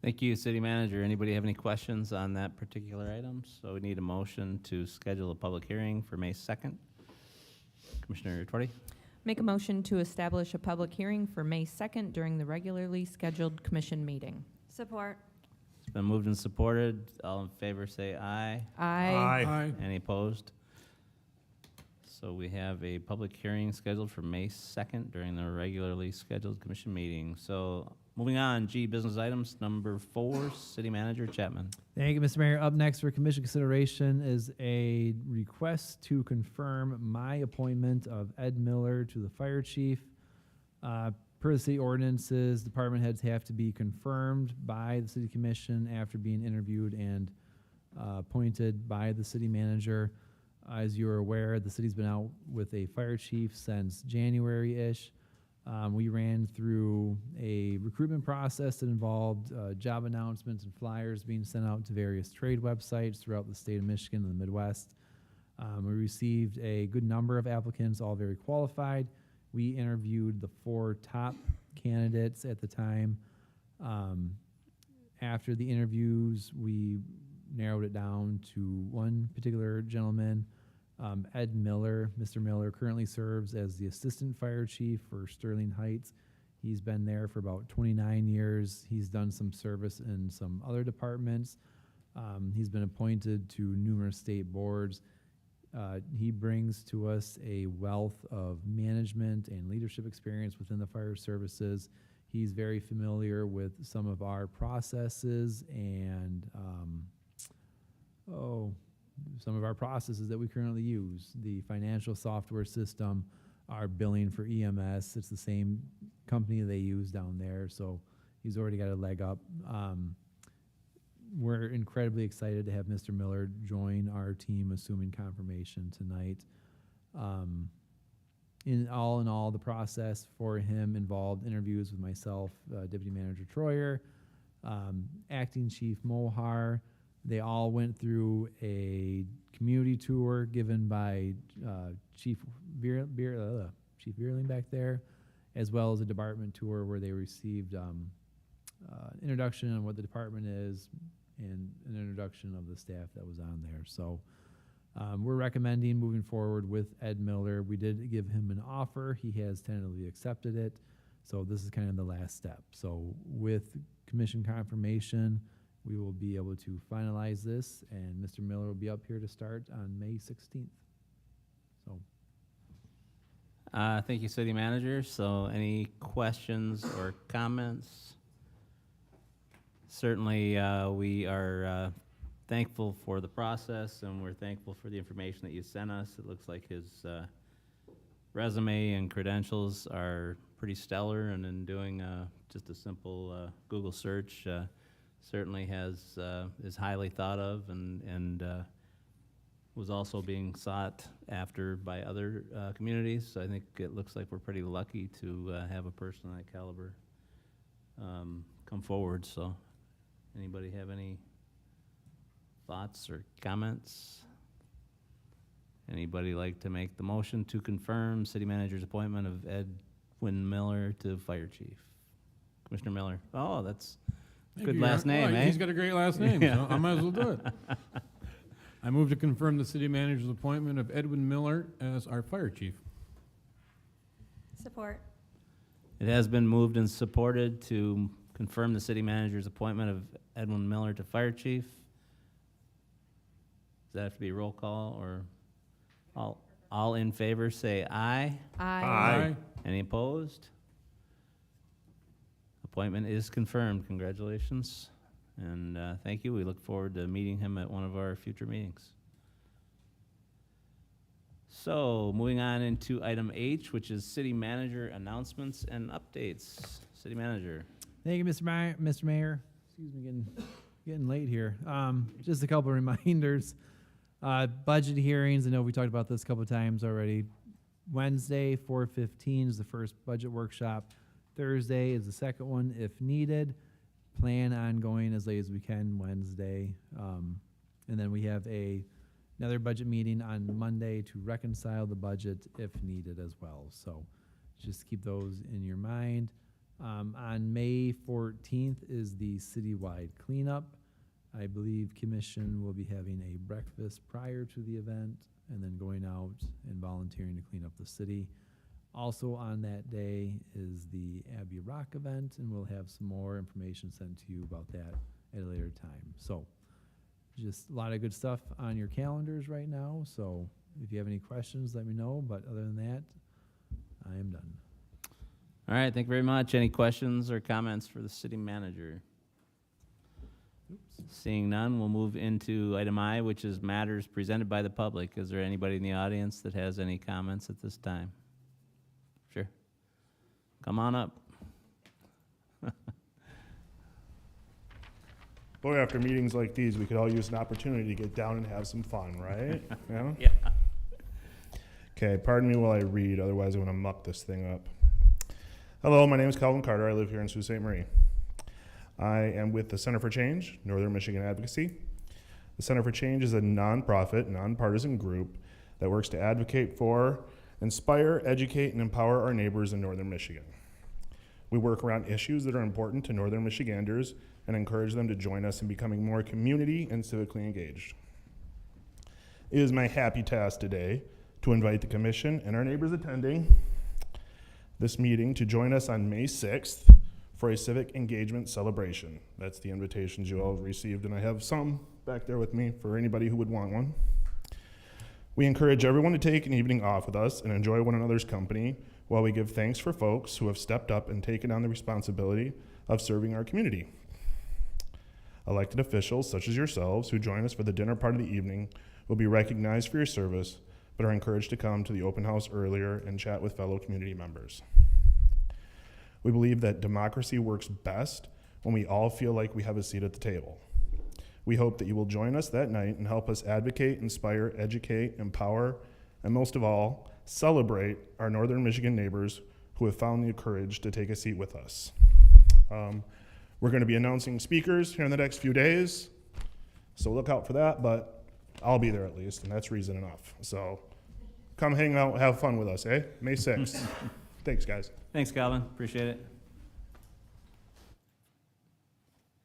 Thank you, City Manager. Anybody have any questions on that particular item? So we need a motion to schedule a public hearing for May 2nd. Commissioner Twardy? Make a motion to establish a public hearing for May 2nd during the regularly scheduled commission meeting. Support. It's been moved and supported. All in favor say aye. Aye. Any opposed? So we have a public hearing scheduled for May 2nd during the regularly scheduled commission meeting. So moving on, G, business items, number 4, City Manager Chapman. Thank you, Mr. Mayor. Up next for commission consideration is a request to confirm my appointment of Ed Miller to the fire chief. Per the city ordinances, department heads have to be confirmed by the city commission after being interviewed and appointed by the city manager. As you are aware, the city's been out with a fire chief since January-ish. We ran through a recruitment process that involved job announcements and flyers being sent out to various trade websites throughout the state of Michigan and the Midwest. We received a good number of applicants, all very qualified. We interviewed the 4 top candidates at the time. After the interviews, we narrowed it down to one particular gentleman, Ed Miller. Mr. Miller currently serves as the assistant fire chief for Sterling Heights. He's been there for about 29 years. He's done some service in some other departments. He's been appointed to numerous state boards. He brings to us a wealth of management and leadership experience within the fire services. He's very familiar with some of our processes and some of our processes that we currently use. The financial software system, our billing for EMS, it's the same company they use down there, so he's already got a leg up. We're incredibly excited to have Mr. Miller join our team, assuming confirmation tonight. In all, the process for him involved interviews with myself, Deputy Manager Troyer, Acting Chief Mohar. They all went through a community tour given by Chief Veerling back there, as well as a department tour where they received introduction on what the department is and an introduction of the staff that was on there. So we're recommending moving forward with Ed Miller. We did give him an offer. He has tentatively accepted it. So this is kind of the last step. So with commission confirmation, we will be able to finalize this, and Mr. Miller will be up here to start on May 16th. So. Thank you, City Manager. So any questions or comments? Certainly, we are thankful for the process, and we're thankful for the information that you sent us. It looks like his resume and credentials are pretty stellar, and in doing just a simple Google search, certainly is highly thought of and was also being sought after by other communities. So I think it looks like we're pretty lucky to have a person of that caliber come forward. So anybody have any thoughts or comments? Anybody like to make the motion to confirm City Manager's appointment of Edwin Miller to Fire Chief? Commissioner Miller. Oh, that's good last name, eh? He's got a great last name, so I might as well do it. I move to confirm the city manager's appointment of Edwin Miller as our fire chief. Support. It has been moved and supported to confirm the city manager's appointment of Edwin Miller to fire chief. Does that have to be a roll call, or all in favor say aye? Aye. Any opposed? Appointment is confirmed. Congratulations. And thank you. We look forward to meeting him at one of our future meetings. So, moving on into item H, which is city manager announcements and updates. City manager. Thank you, Mr. Mayor. Excuse me, getting late here. Just a couple of reminders. Budget hearings, I know we talked about this a couple of times already. Wednesday, 4:15 is the first budget workshop. Thursday is the second one if needed. Plan on going as late as we can Wednesday. And then we have another budget meeting on Monday to reconcile the budget if needed as well. So just keep those in your mind. On May 14th is the citywide cleanup. I believe commission will be having a breakfast prior to the event and then going out and volunteering to clean up the city. Also on that day is the Abbey Rock event, and we'll have some more information sent to you about that at a later time. So just a lot of good stuff on your calendars right now. So if you have any questions, let me know. But other than that, I am done. All right, thank you very much. Any questions or comments for the city manager? Seeing none, we'll move into item I, which is matters presented by the public. Is there anybody in the audience that has any comments at this time? Sure. Come on up. Boy, after meetings like these, we could all use an opportunity to get down and have some fun, right? Yeah? Yeah. Okay, pardon me while I read, otherwise I'm going to muck this thing up. Hello, my name is Calvin Carter. I live here in Sault Ste. Marie. I am with the Center for Change, Northern Michigan Advocacy. The Center for Change is a nonprofit, nonpartisan group that works to advocate for, inspire, educate, and empower our neighbors in Northern Michigan. We work around issues that are important to Northern Michiganders and encourage them to join us in becoming more community and civically engaged. It is my happy task today to invite the Commission and our neighbors attending this meeting to join us on May 6th for a civic engagement celebration. That's the invitations you all received, and I have some back there with me for anybody who would want one. We encourage everyone to take an evening off with us and enjoy one another's company while we give thanks for folks who have stepped up and taken on the responsibility of serving our community. Elected officials, such as yourselves, who join us for the dinner part of the evening, will be recognized for your service, but are encouraged to come to the open house earlier and chat with fellow community members. We believe that democracy works best when we all feel like we have a seat at the table. We hope that you will join us that night and help us advocate, inspire, educate, empower, and most of all, celebrate our Northern Michigan neighbors who have found the courage to take a seat with us. We're going to be announcing speakers here in the next few days, so look out for that, but I'll be there at least, and that's reason enough. So come hang out, have fun with us, eh? May 6th. Thanks, guys. Thanks, Calvin. Appreciate it.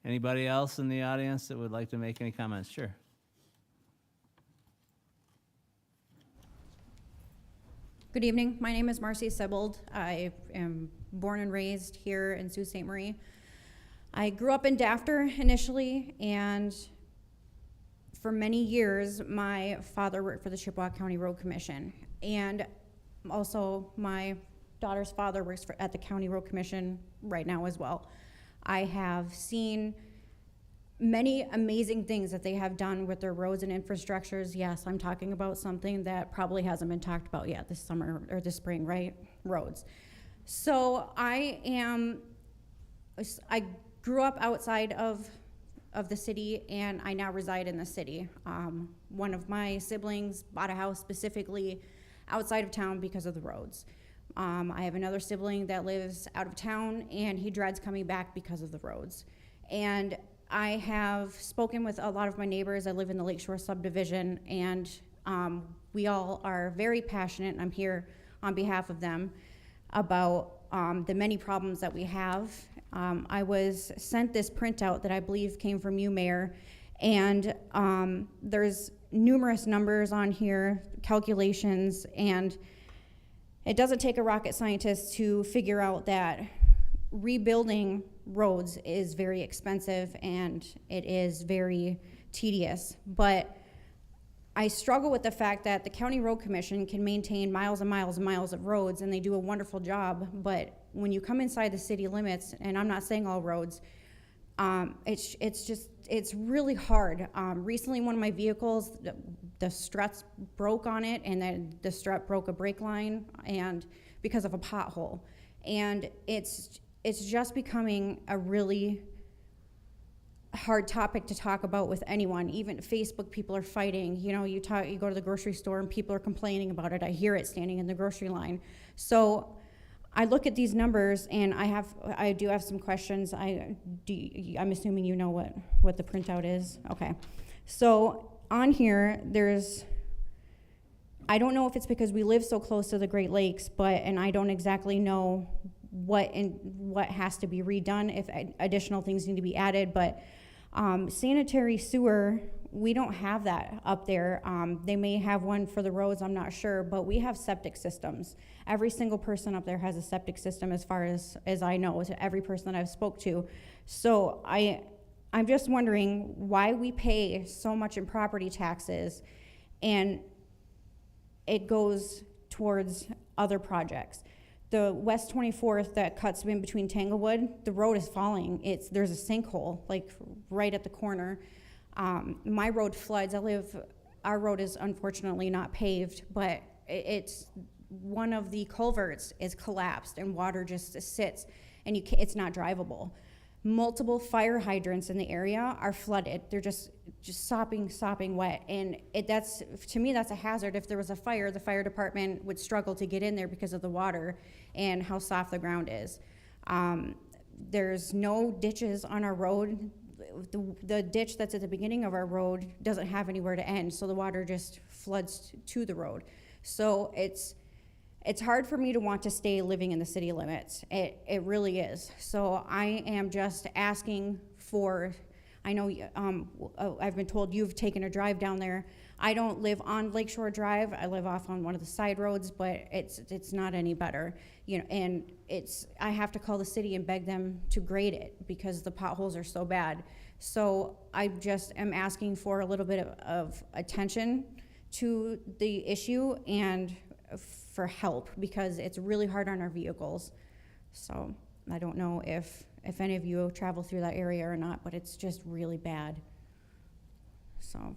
Anybody else in the audience that would like to make any comments? Sure. Good evening. My name is Marcy Sibold. I am born and raised here in Sault Ste. Marie. I grew up in Dafter initially, and for many years, my father worked for the Chippewa County Road Commission. And also, my daughter's father works at the County Road Commission right now as well. I have seen many amazing things that they have done with their roads and infrastructures. Yes, I'm talking about something that probably hasn't been talked about yet this summer or this spring, right? Roads. So I grew up outside of the city, and I now reside in the city. One of my siblings bought a house specifically outside of town because of the roads. I have another sibling that lives out of town, and he dreads coming back because of the roads. And I have spoken with a lot of my neighbors. I live in the Lakeshore subdivision, and we all are very passionate, and I'm here on behalf of them, about the many problems that we have. I was sent this printout that I believe came from you, Mayor, and there's numerous numbers on here, calculations, and it doesn't take a rocket scientist to figure out that rebuilding roads is very expensive and it is very tedious. But I struggle with the fact that the County Road Commission can maintain miles and miles and miles of roads, and they do a wonderful job, but when you come inside the city limits, and I'm not saying all roads, It's really hard. Recently, one of my vehicles, the struts broke on it, and then the strut broke a brake line, and because of a pothole. And it's just becoming a really hard topic to talk about with anyone. Even Facebook, people are fighting. You know, you go to the grocery store and people are complaining about it. I hear it standing in the grocery line. So I look at these numbers and I do have some questions. I'm assuming you know what the printout is. Okay. So on here, I don't know if it's because we live so close to the Great Lakes, and I don't exactly know what has to be redone, if additional things need to be added, but sanitary sewer, we don't have that up there. They may have one for the roads, I'm not sure, but we have septic systems. Every single person up there has a septic system, as far as I know, to every person that I've spoke to. So I'm just wondering why we pay so much in property taxes and it goes towards other projects. The West 24th that cuts in between Tanglewood, the road is falling. There's a sinkhole, like right at the corner. My road floods. Our road is unfortunately not paved, but it's one of the culverts is collapsed and water just sits, and it's not drivable. Multiple fire hydrants in the area are flooded. They're just sopping wet, and to me that's a hazard. If there was a fire, the fire department would struggle to get in there because of the water and how soft the ground is. There's no ditches on our road. The ditch that's at the beginning of our road doesn't have anywhere to end, so the water just floods to the road. So it's hard for me to want to stay living in the city limits. It really is. So I am just asking for, I know I've been told you've taken a drive down there. I don't live on Lakeshore Drive. I live off on one of the side roads, but it's not any better. You know, and I have to call the city and beg them to grade it because the potholes are so bad. So I just am asking for a little bit of attention to the issue and for help, because it's really hard on our vehicles. So I don't know if any of you travel through that area or not, but it's just really bad. So,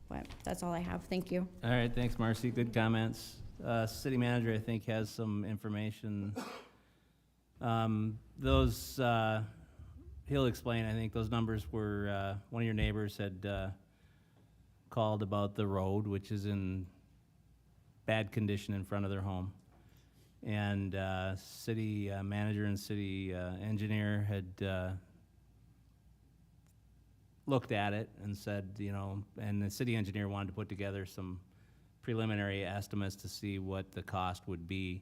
but that's all I have. Thank you. All right, thanks, Marcy. Good comments. City manager, I think, has some information. He'll explain. I think those numbers were, one of your neighbors had called about the road, which is in bad condition in front of their home. And city manager and city engineer had looked at it and said, and the city engineer wanted to put together some preliminary estimates to see what the cost would be.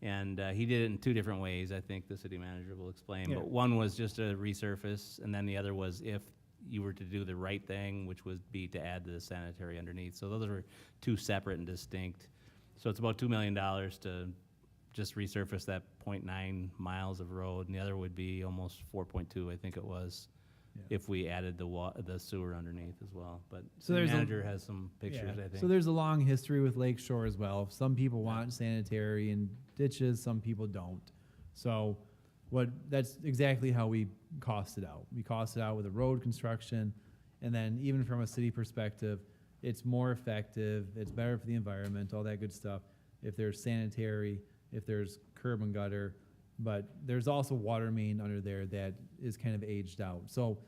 And he did it in two different ways, I think the city manager will explain. Yeah. But one was just a resurface, and then the other was if you were to do the right thing, which would be to add the sanitary underneath. So those were two separate and distinct. So it's about $2 million to just resurface that 0.9 miles of road, and the other would be almost 4.2, I think it was, if we added the sewer underneath as well. But So the there's manager has some pictures, I think. So there's a long history with Lakeshore as well. Some people want sanitary and ditches, some people don't. So that's exactly how we cost it out. We cost it out with a road construction, and then even from a city perspective, it's more effective, it's better for the environment, all that good stuff, if there's sanitary, if there's curb and gutter, but there's also water main under there that is kind of aged out. So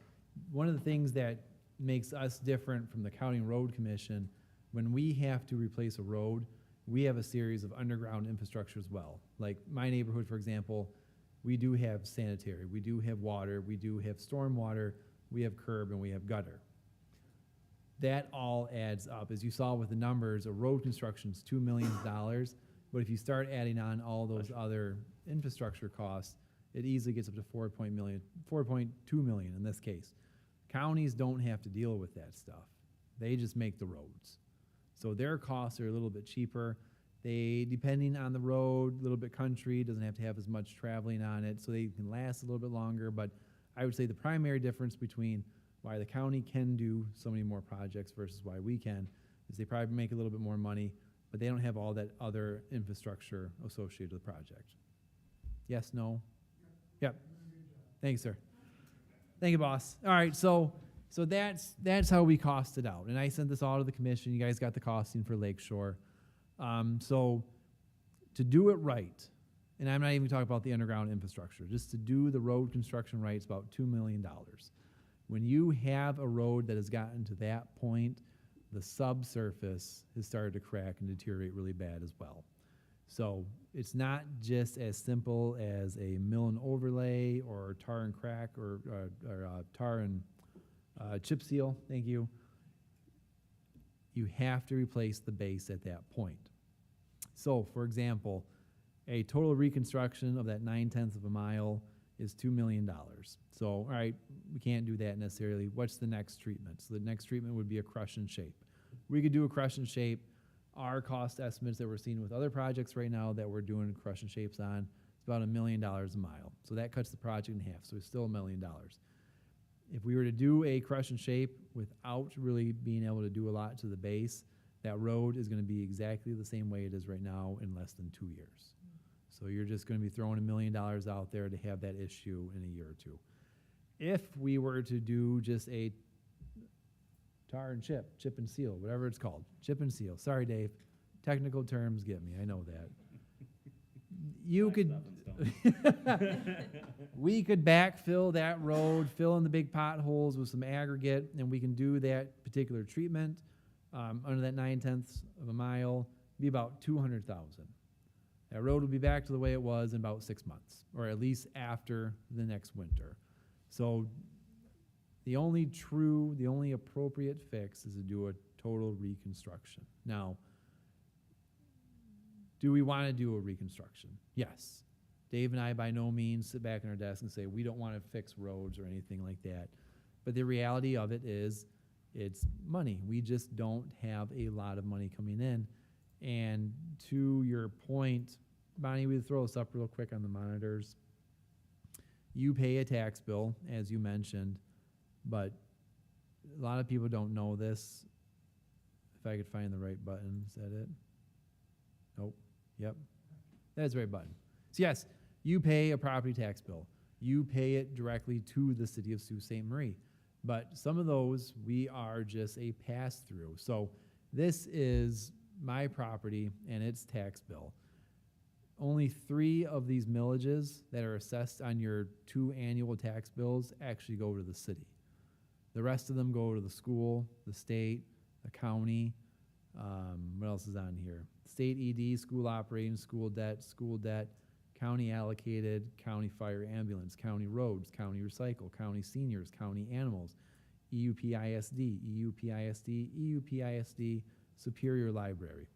one of the things that makes us different from the County Road Commission, when we have to replace a road, we have a series of underground infrastructure as well. Like my neighborhood, for example, we do have sanitary, we do have water, we do have stormwater, we have curb, and we have gutter. That all adds up. As you saw with the numbers, a road construction is $2 million, but if you start adding on all those other infrastructure costs, it easily gets up to 4.2 million in this case. Counties don't have to deal with that stuff. They just make the roads. So their costs are a little bit cheaper. They, depending on the road, a little bit country, doesn't have to have as much traveling on it, so they can last a little bit longer. But I would say the primary difference between why the county can do so many more projects versus why we can is they probably make a little bit more money, but they don't have all that other infrastructure associated with the project. Yes, no? Yep. Thanks, sir. Thank you, boss. All right, so that's how we cost it out. And I sent this all to the commission. You guys got the costing for Lakeshore. So to do it right, and I'm not even talking about the underground infrastructure, just to do the road construction right, it's about $2 million. When you have a road that has gotten to that point, the subsurface has started to crack and deteriorate really bad as well. So it's not just as simple as a mill and overlay or tar and crack or tar and chip seal, thank you. You have to replace the base at that point. So, for example, a total reconstruction of that 9/10 of a mile is $2 million. So, all right, we can't do that necessarily. What's the next treatment? So the next treatment would be a crush and shape. We could do a crush and shape. Our cost estimates that we're seeing with other projects right now that we're doing crush and shapes on, it's about $1 million a mile. So that cuts the project in half, so it's still $1 million. If we were to do a crush and shape without really being able to do a lot to the base, that road is gonna be exactly the same way it is right now in less than 2 years. So you're just gonna be throwing $1 million out there to have that issue in a year or two. If we were to do just a tar and chip and seal, whatever it's called, chip and seal. Sorry, Dave, technical terms get me, I know that. You could, we could backfill that road, fill in the big potholes with some aggregate, and we can do that particular treatment under that 9/10 of a mile, be about $200,000. That road will be back to the way it was in about 6 months, or at least after the next winter. So the only appropriate fix is to do a total reconstruction. Now, do we want to do a reconstruction? Yes. Dave and I by no means sit back on our desk and say, we don't want to fix roads or anything like that. But the reality of it is, it's money. We just don't have a lot of money coming in. And to your point, Bonnie, we'll throw this up real quick on the monitors. You pay a tax bill, as you mentioned, but a lot of people don't know this. If I could find the right button, is that it? Nope. Yep. That's the right button. So yes, you pay a property tax bill. You pay it directly to the city of Sault Ste. Marie. But some of those, we are just a pass-through. So this is my property and its tax bill. Only 3 of these millages that are assessed on your 2 annual tax bills actually go to the city. The rest of them go to the school, the state, the county. What else is on here? State ED, school operating, school debt, county allocated, county fire ambulance, county roads, county recycle, county seniors, county animals, EUPISD, Superior Library.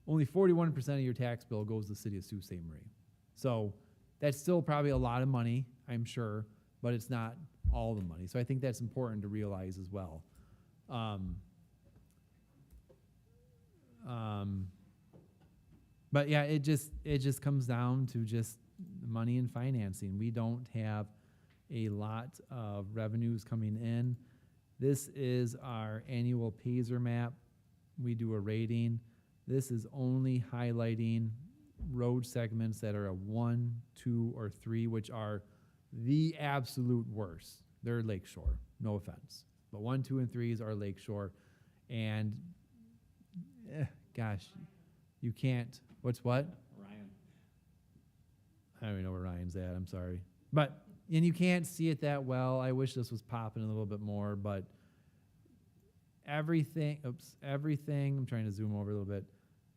Only 41% of your tax bill goes to the city of Sault Ste. Marie. So that's still probably a lot of money, I'm sure, but it's not all the money. So I think that's important to realize as well. But yeah, it just comes down to just money and financing. We don't have a lot of revenues coming in. This is our annual Payzer map. We do a rating. This is only highlighting road segments that are a 1, 2, or 3, which are the absolute worst. They're Lakeshore, no offense. But 1, 2, and 3s are Lakeshore. And gosh, you can't, what's what? Ryan. I don't even know where Ryan's at, I'm sorry. But, and you can't see it that well. I wish this was popping a little bit more, but everything, I'm trying to zoom over a little bit.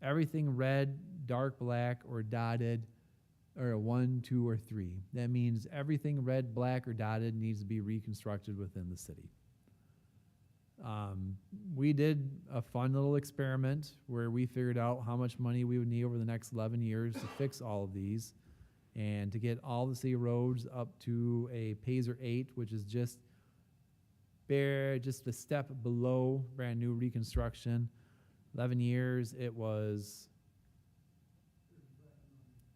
Everything red, dark black, or dotted are a 1, 2, or 3. That means everything red, black, or dotted needs to be reconstructed within the city. We did a fun little experiment where we figured out how much money we would need over the next 11 years to fix all of these and to get all the city roads up to a Payzer 8, which is just the step below brand new reconstruction. 11 years, it was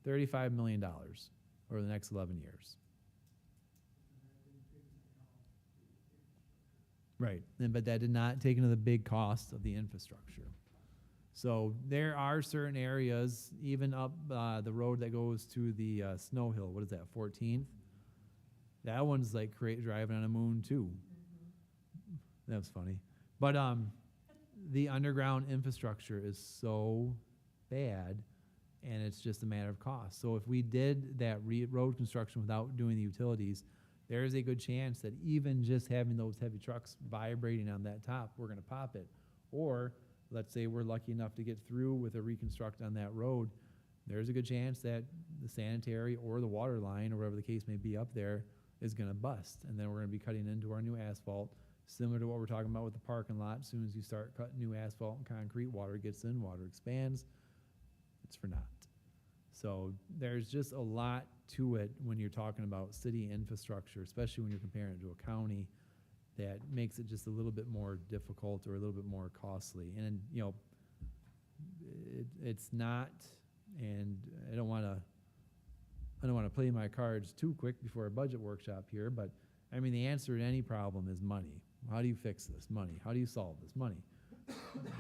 $35 million over the next 11 years. Right, but that did not take into the big cost of the infrastructure. So there are certain areas, even up the road that goes to the Snow Hill, what is that, 14th? That one's like driving on a moon too. That was funny. But the underground infrastructure is so bad, and it's just a matter of cost. So if we did that road construction without doing the utilities, there is a good chance that even just having those heavy trucks vibrating on that top, we're gonna pop it. Or, let's say we're lucky enough to get through with a reconstruct on that road, there's a good chance that the sanitary or the water line, or whatever the case may be up there, is gonna bust. And then we're gonna be cutting into our new asphalt, similar to what we're talking about with the parking lot. As soon as you start cutting new asphalt and concrete, water gets in, water expands. It's for naught. So there's just a lot to it when you're talking about city infrastructure, especially when you're comparing it to a county, that makes it just a little bit more difficult or a little bit more costly. And, you know, it's not, and I don't want to play my cards too quick before a budget workshop here, but I mean, the answer to any problem is money. How do you fix this? Money. How do you solve this? Money.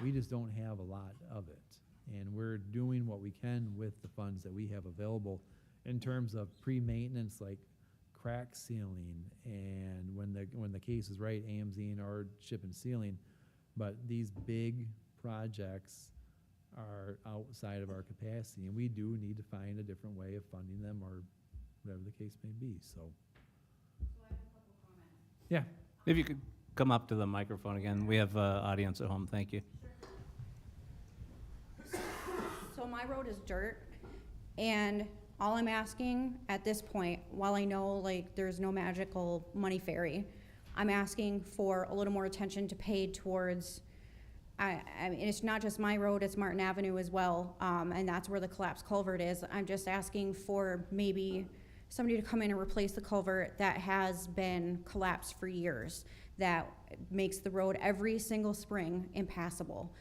We just don't have a lot of it. And we're doing what we can with the funds that we have available in terms of pre-maintenance, like crack sealing, and when the case is right, AMZ or chip and sealing. But these big projects are outside of our capacity, and we do need to find a different way of funding them, or whatever the case may be. So I have a couple comments. yeah. If you could come up to the microphone again. We have audience at home. Thank you. So my road is dirt, and all I'm asking at this point, while I know like there's no magical money fairy, I'm asking for a little more attention to paid towards, I mean, it's not just my road, it's Martin Avenue as well, and that's where the collapsed culvert is. I'm just asking for maybe somebody to come in and replace the culvert that has been collapsed for years, that makes the road every single spring impassable.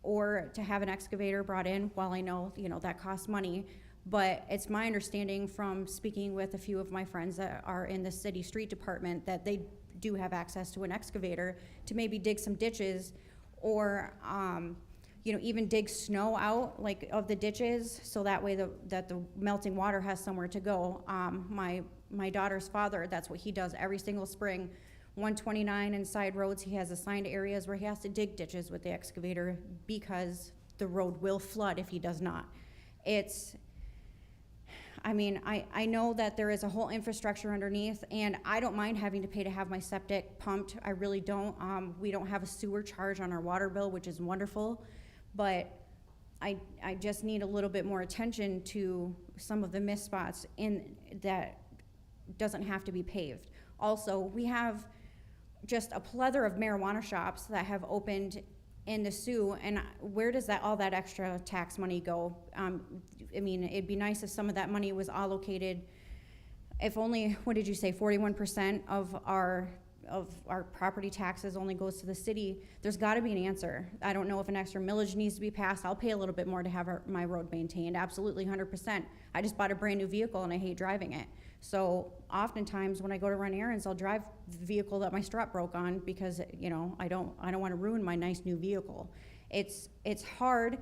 Or to have an excavator brought in, while I know, you know, that costs money. But it's my understanding from speaking with a few of my friends that are in the city street department that they do have access to an excavator to maybe dig some ditches, or, you know, even dig snow out, like, of the ditches, so that way that the melting water has somewhere to go. My daughter's father, that's what he does every single spring. 129 and side roads, he has assigned areas where he has to dig ditches with the excavator because the road will flood if he does not. I mean, I know that there is a whole infrastructure underneath, and I don't mind having to pay to have my septic pumped. I really don't. We don't have a sewer charge on our water bill, which is wonderful, but I just need a little bit more attention to some of the missed spots in that doesn't have to be paved. Also, we have just a plethora of marijuana shops that have opened in the Sioux, and where does all that extra tax money go? I mean, it'd be nice if some of that money was allocated, if only, what did you say, 41% of our property taxes only goes to the city. There's gotta be an answer. I don't know if an extra millage needs to be passed. I'll pay a little bit more to have my road maintained, absolutely 100%. I just bought a brand new vehicle and I hate driving it. So oftentimes when I go to run errands, I'll drive the vehicle that my strut broke on because, you know, I don't want to ruin my nice new vehicle. It's hard,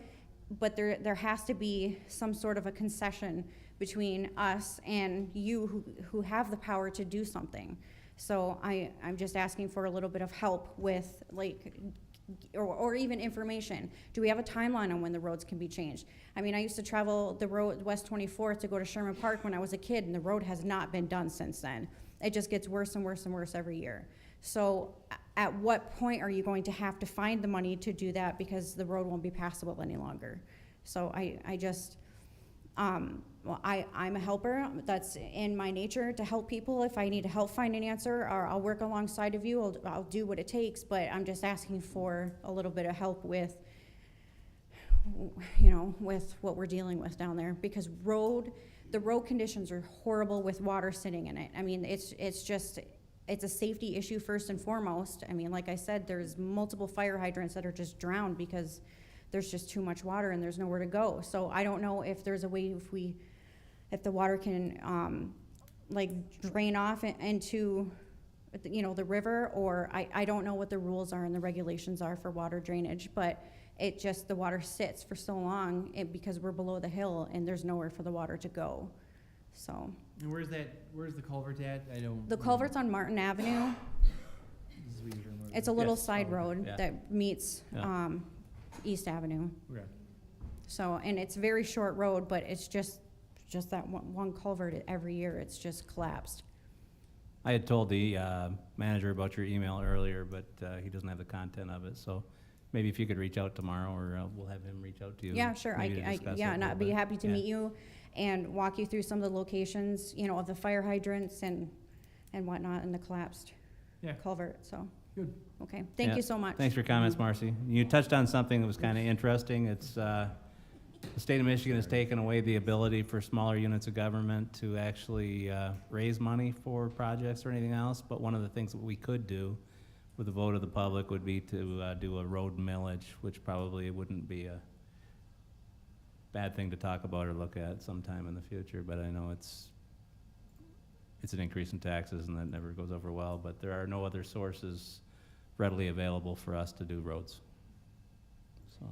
but there has to be some sort of a concession between us and you who have the power to do something. So I'm just asking for a little bit of help with, like, or even information. Do we have a timeline on when the roads can be changed? I mean, I used to travel the road West 24th to go to Sherman Park when I was a kid, and the road has not been done since then. It just gets worse and worse and worse every year. So at what point are you going to have to find the money to do that, because the road won't be passable any longer? So I just, well, I'm a helper. That's in my nature to help people. If I need to help find an answer, or I'll work alongside of you, I'll do what it takes, but I'm just asking for a little bit of help with, you know, with what we're dealing with down there, because the road conditions are horrible with water sitting in it. I mean, it's a safety issue first and foremost. I mean, like I said, there's multiple fire hydrants that are just drowned because there's just too much water and there's nowhere to go. So I don't know if there's a way if the water can like drain off into, you know, the river, or I don't know what the rules are and the regulations are for water drainage, but the water sits for so long because we're below the hill and there's nowhere for the water to go. So, And where's the culvert at? I don't. the culvert's on Martin Avenue. This is what you're talking about. It's a little Yes. side Oh, okay. road Yeah. that meets, Yeah. East Avenue. Okay. So, and it's a very short road, but it's just that one culvert every year, it's just collapsed. I had told the manager about your email earlier, but he doesn't have the content of it, so maybe if you could reach out tomorrow, or we'll have him reach out to you. Yeah, sure, maybe to discuss it yeah, a and I'd little be bit. happy to Yeah. meet you and walk you through some of the locations, you know, of the fire hydrants and whatnot, and the collapsed Yeah. culvert, so. Good. Okay, thank Yeah. you so much. Thanks for your comments, Marcy. You touched on something that was kind of interesting. It's, the state of Michigan has taken away the ability for smaller units of government to actually raise money for projects or anything else, but one of the things that we could do with the vote of the public would be to do a road millage, which probably wouldn't be a bad thing to talk about or look at sometime in the future, but I know it's an increase in taxes and that never goes over well, but there are no other sources readily available for us to do roads. So.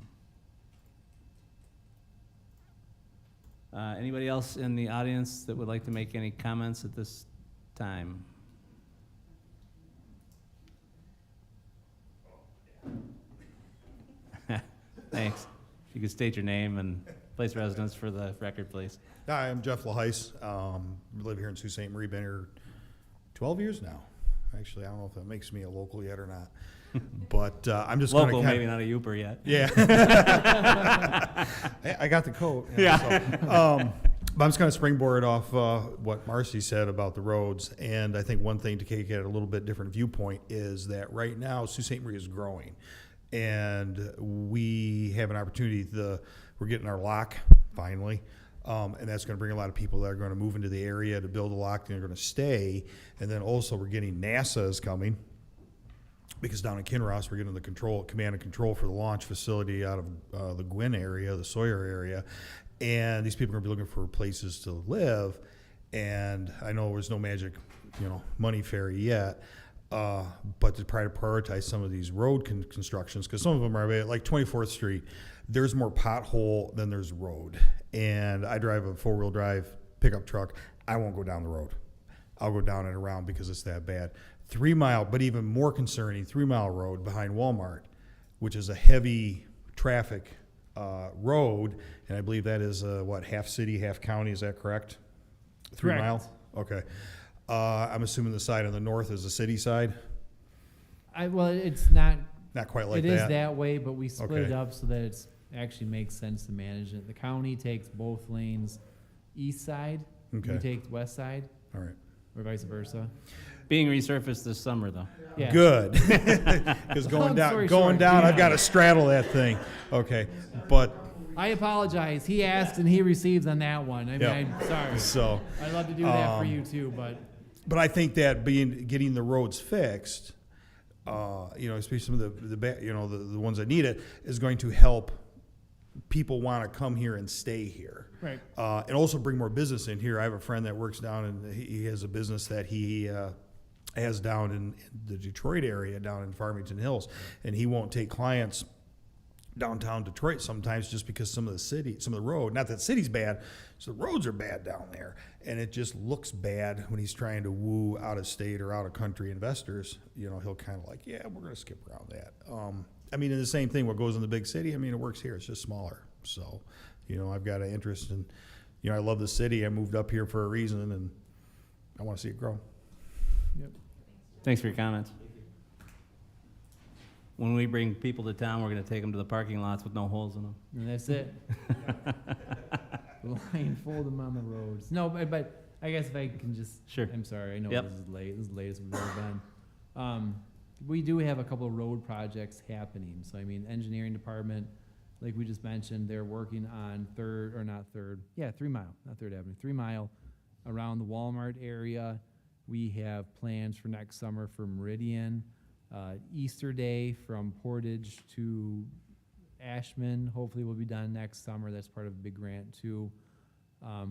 Anybody else in the audience that would like to make any comments at this time? Thanks. If you could state your name and place of residence for the record, please. Hi, I'm Jeff LaHeis. Live here in Sault Ste. Marie, been here 12 years now. Actually, I don't know if that makes me a local yet or not. But I'm just Local, gonna maybe not a Uper yet. Yeah. I got the coat. Yeah. So, but I'm just going to springboard off what Marcy said about the roads. And I think one thing to take at a little bit different viewpoint is that right now, Sault Ste. Marie is growing. And we have an opportunity. We're getting our lock finally. And that's going to bring a lot of people that are going to move into the area to build a lock, and they're going to stay. And then also we're getting NASA is coming, because down in Kinross we're getting the command and control for the launch facility out of the Gwinn area, the Sawyer area. And these people are going to be looking for places to live. And I know there's no magic, money fairy yet. But to try to prioritize some of these road constructions, because some of them are like 24th Street, there's more pothole than there's road. And I drive a 4-wheel drive pickup truck. I won't go down the road. I'll go down and around because it's that bad. 3 mile, but even more concerning, 3 mile road behind Walmart, which is a heavy traffic road. And I believe that is half city, half county. Is that correct? 3 Correct. mile? Okay. I'm assuming the side on the north is the city side? Well, it's not. Not quite like It that? is that way, but we split it Okay. up so that it's actually makes sense to manage it. The county takes both lanes east side. Okay. We take west side. All right. Or vice versa. Being resurfaced this summer, though. Yeah. Good. Because going Long down, story going short, down, yeah. I've got to straddle that thing. Okay. But I apologize. He asked and he received on that one. I mean, Yeah. I'm sorry. So, I'd love to do that for you too, but But I think that getting the roads fixed, especially some of the ones that need it, is going to help people want to come here and stay here. Right. And also bring more business in here. I have a friend that works down, and he has a business that he has down in the Detroit area, down in Farmington Hills, and he won't take clients downtown Detroit sometimes just because some of the road, not that city's bad, so the roads are bad down there, and it just looks bad when he's trying to woo out of state or out of country investors. He'll kind of like, yeah, we're going to skip around that. And the same thing, what goes in the big city, it works here, it's just smaller. So, I've got an interest in, I love the city, I moved up here for a reason, and I want to see it grow. Yep. Thanks for your comments. When we bring people to town, we're going to take them to the parking lots with no holes in them. and that's it. Blindfold them on the roads. No, but I guess if I can just. Sure. I'm sorry. I know Yep. this is late. This is the latest we've ever been. We do have a couple of road projects happening. So engineering department, like we just mentioned, they're working on 3 Mile, not Third Avenue, 3 Mile around the Walmart area. We have plans for next summer for Meridian, Easter Day from Portage to Ashman, hopefully will be done next summer. That's part of a big grant too.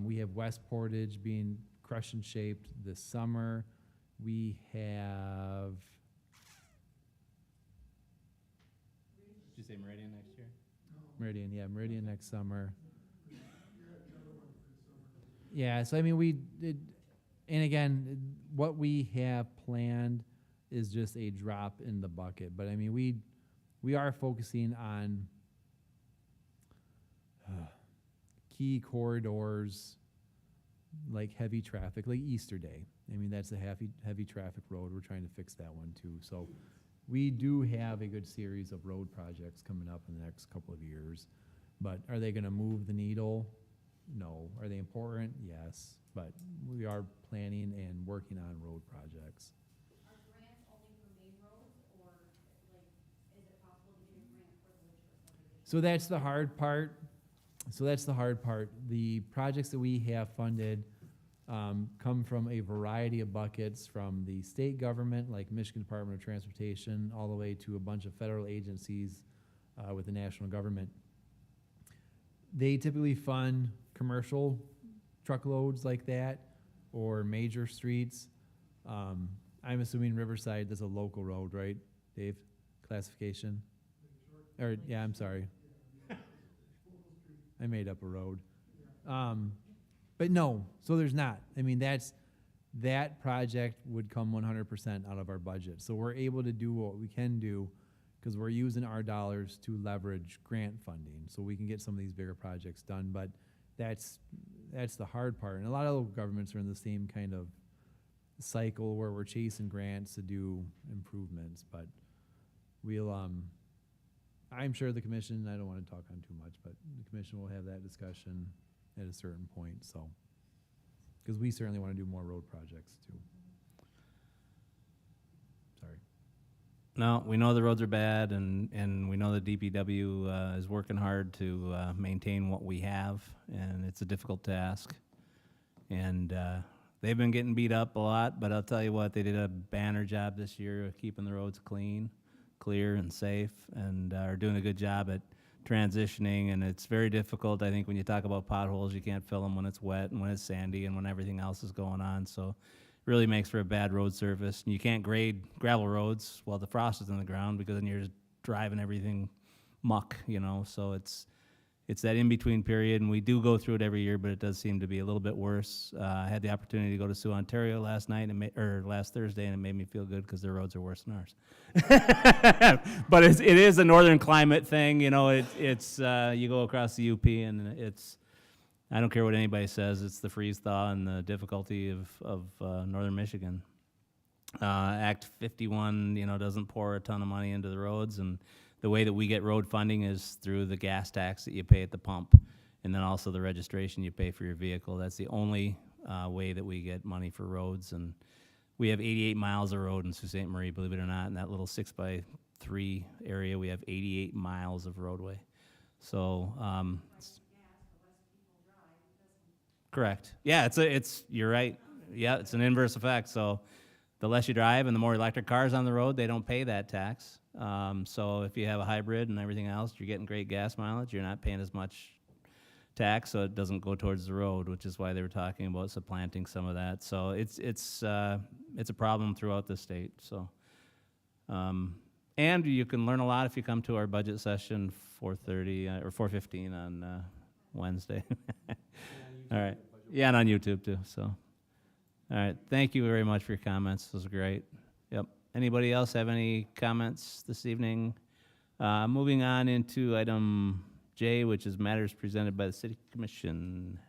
We have West Portage being crush-and shaped this summer. We have. Did you say Meridian next year? Meridian next summer. Yeah, so I mean, and again, what we have planned is just a drop in the bucket. But I mean, we are focusing on key corridors, like heavy traffic, like Easter Day. I mean, that's a heavy traffic road. We're trying to fix that one too. So we do have a good series of road projects coming up in the next couple of years. But are they gonna move the needle? No. Are they important? Yes. But we are planning and working on road projects. Are grants only for main roads, or like, is it possible to get a grant for the Litchfield? So that's the hard part. The projects that we have funded come from a variety of buckets, from the state government, like Michigan Department of Transportation, all the way to a bunch of federal agencies with the national government. They typically fund commercial truckloads like that, or major streets. I'm assuming Riverside is a local road, right, Dave? Classification? Or, yeah, I'm sorry. I made up a road. But no, so there's not. I mean, that project would come 100% out of our budget. So we're able to do what we can do because we're using our dollars to leverage grant funding so we can get some of these bigger projects done. But that's the hard part. And a lot of local governments are in the same kind of cycle where we're chasing grants to do improvements. But we'll, I'm sure the commission, I don't want to talk on too much, but the commission will have that discussion at a certain point, so. Because we certainly want to do more road projects too. Sorry. No, we know the roads are bad, and we know the DPW is working hard to maintain what we have, and it's a difficult task. And they've been getting beat up a lot, but I'll tell you what, they did a banner job this year of keeping the roads clear and safe, and are doing a good job at transitioning. And it's very difficult, I think, when you talk about potholes, you can't fill them when it's wet and when it's sandy and when everything else is going on. So it really makes for a bad road surface. And you can't grade gravel roads while the frost is in the ground, because then you're just driving everything muck, you know. So it's that in-between period, and we do go through it every year, but it does seem to be a little bit worse. I had the opportunity to go to Sioux, Ontario last night, or last Thursday, and it made me feel good because their roads are worse than ours. But it is a northern climate thing, you know. It's you go across the UP, and I don't care what anybody says, it's the freeze thaw and the difficulty of northern Michigan. Act 51, you know, doesn't pour a ton of money into the roads, and the way that we get road funding is through the gas tax that you pay at the pump, and then also the registration you pay for your vehicle. That's the only way that we get money for roads. And we have 88 miles of road in Sault Ste. Marie, believe it or not. In that little 6x3 area, we have 88 miles of roadway. So, correct. Yeah, you're right. Yeah, it's an inverse effect. So the less you drive and the more electric cars on the road, they don't pay that tax. So if you have a hybrid and everything else, you're getting great gas mileage, you're not paying as much tax, so it doesn't go towards the road, which is why they were talking about supplanting some of that. So it's a problem throughout the state. So, and you can learn a lot if you come to our budget session 4:30 or 4:15 on Wednesday. All right. Yeah, and on YouTube too. So, all right. Thank you very much for your comments. Those were great. Yep. Anybody else have any comments this evening? Moving on into item J, which is matters presented by the City Commission.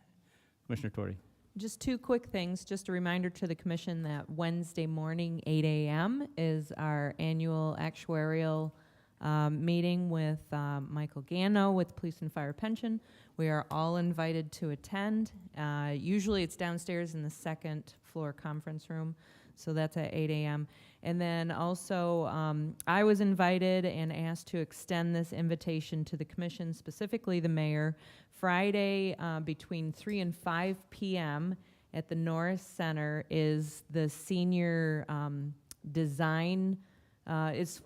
Commissioner Tory. Just two quick things. Just a reminder to the commission that Wednesday morning, 8 a.m. is our annual actuarial meeting with Michael Gano with Police and Fire Pension. We are all invited to attend. Usually it's downstairs in the second floor conference room, so that's at 8 a.m. And then also, I was invited and asked to extend this invitation to the commission, specifically the mayor, Friday between 3 and 5 p.m. at the Norris Center is the senior design. It's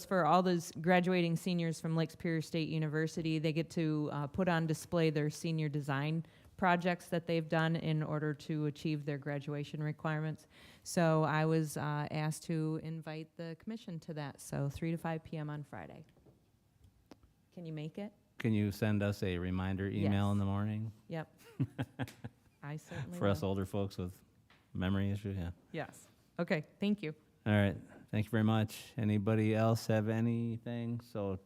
for all those graduating seniors from Lake Superior State University. They get to put on display their senior design projects that they've done in order to achieve their graduation requirements. So I was asked to invite the commission to that, so 3 to 5 p.m. on Friday. Can you make it? Can you send us a reminder email in the morning? Yep. I certainly For us will. older folks with memory issues, yeah. Yes. Okay, thank you. All right, thank you very much. Anybody else have anything? So,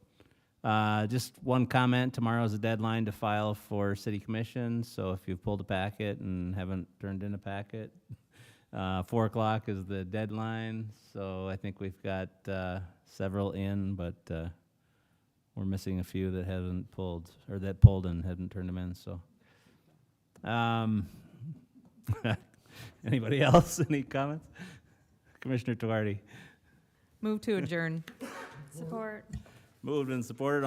just one comment, tomorrow's the deadline to file for city commission, so if you've pulled a packet and haven't turned in a packet, 4 o'clock is the deadline, so I think we've got, several in, but, we're missing a few that haven't pulled, or that pulled and hadn't turned them in, so. Anybody else, any comments? Commissioner Tuardi. Move to adjourn. Support. Moved and supported.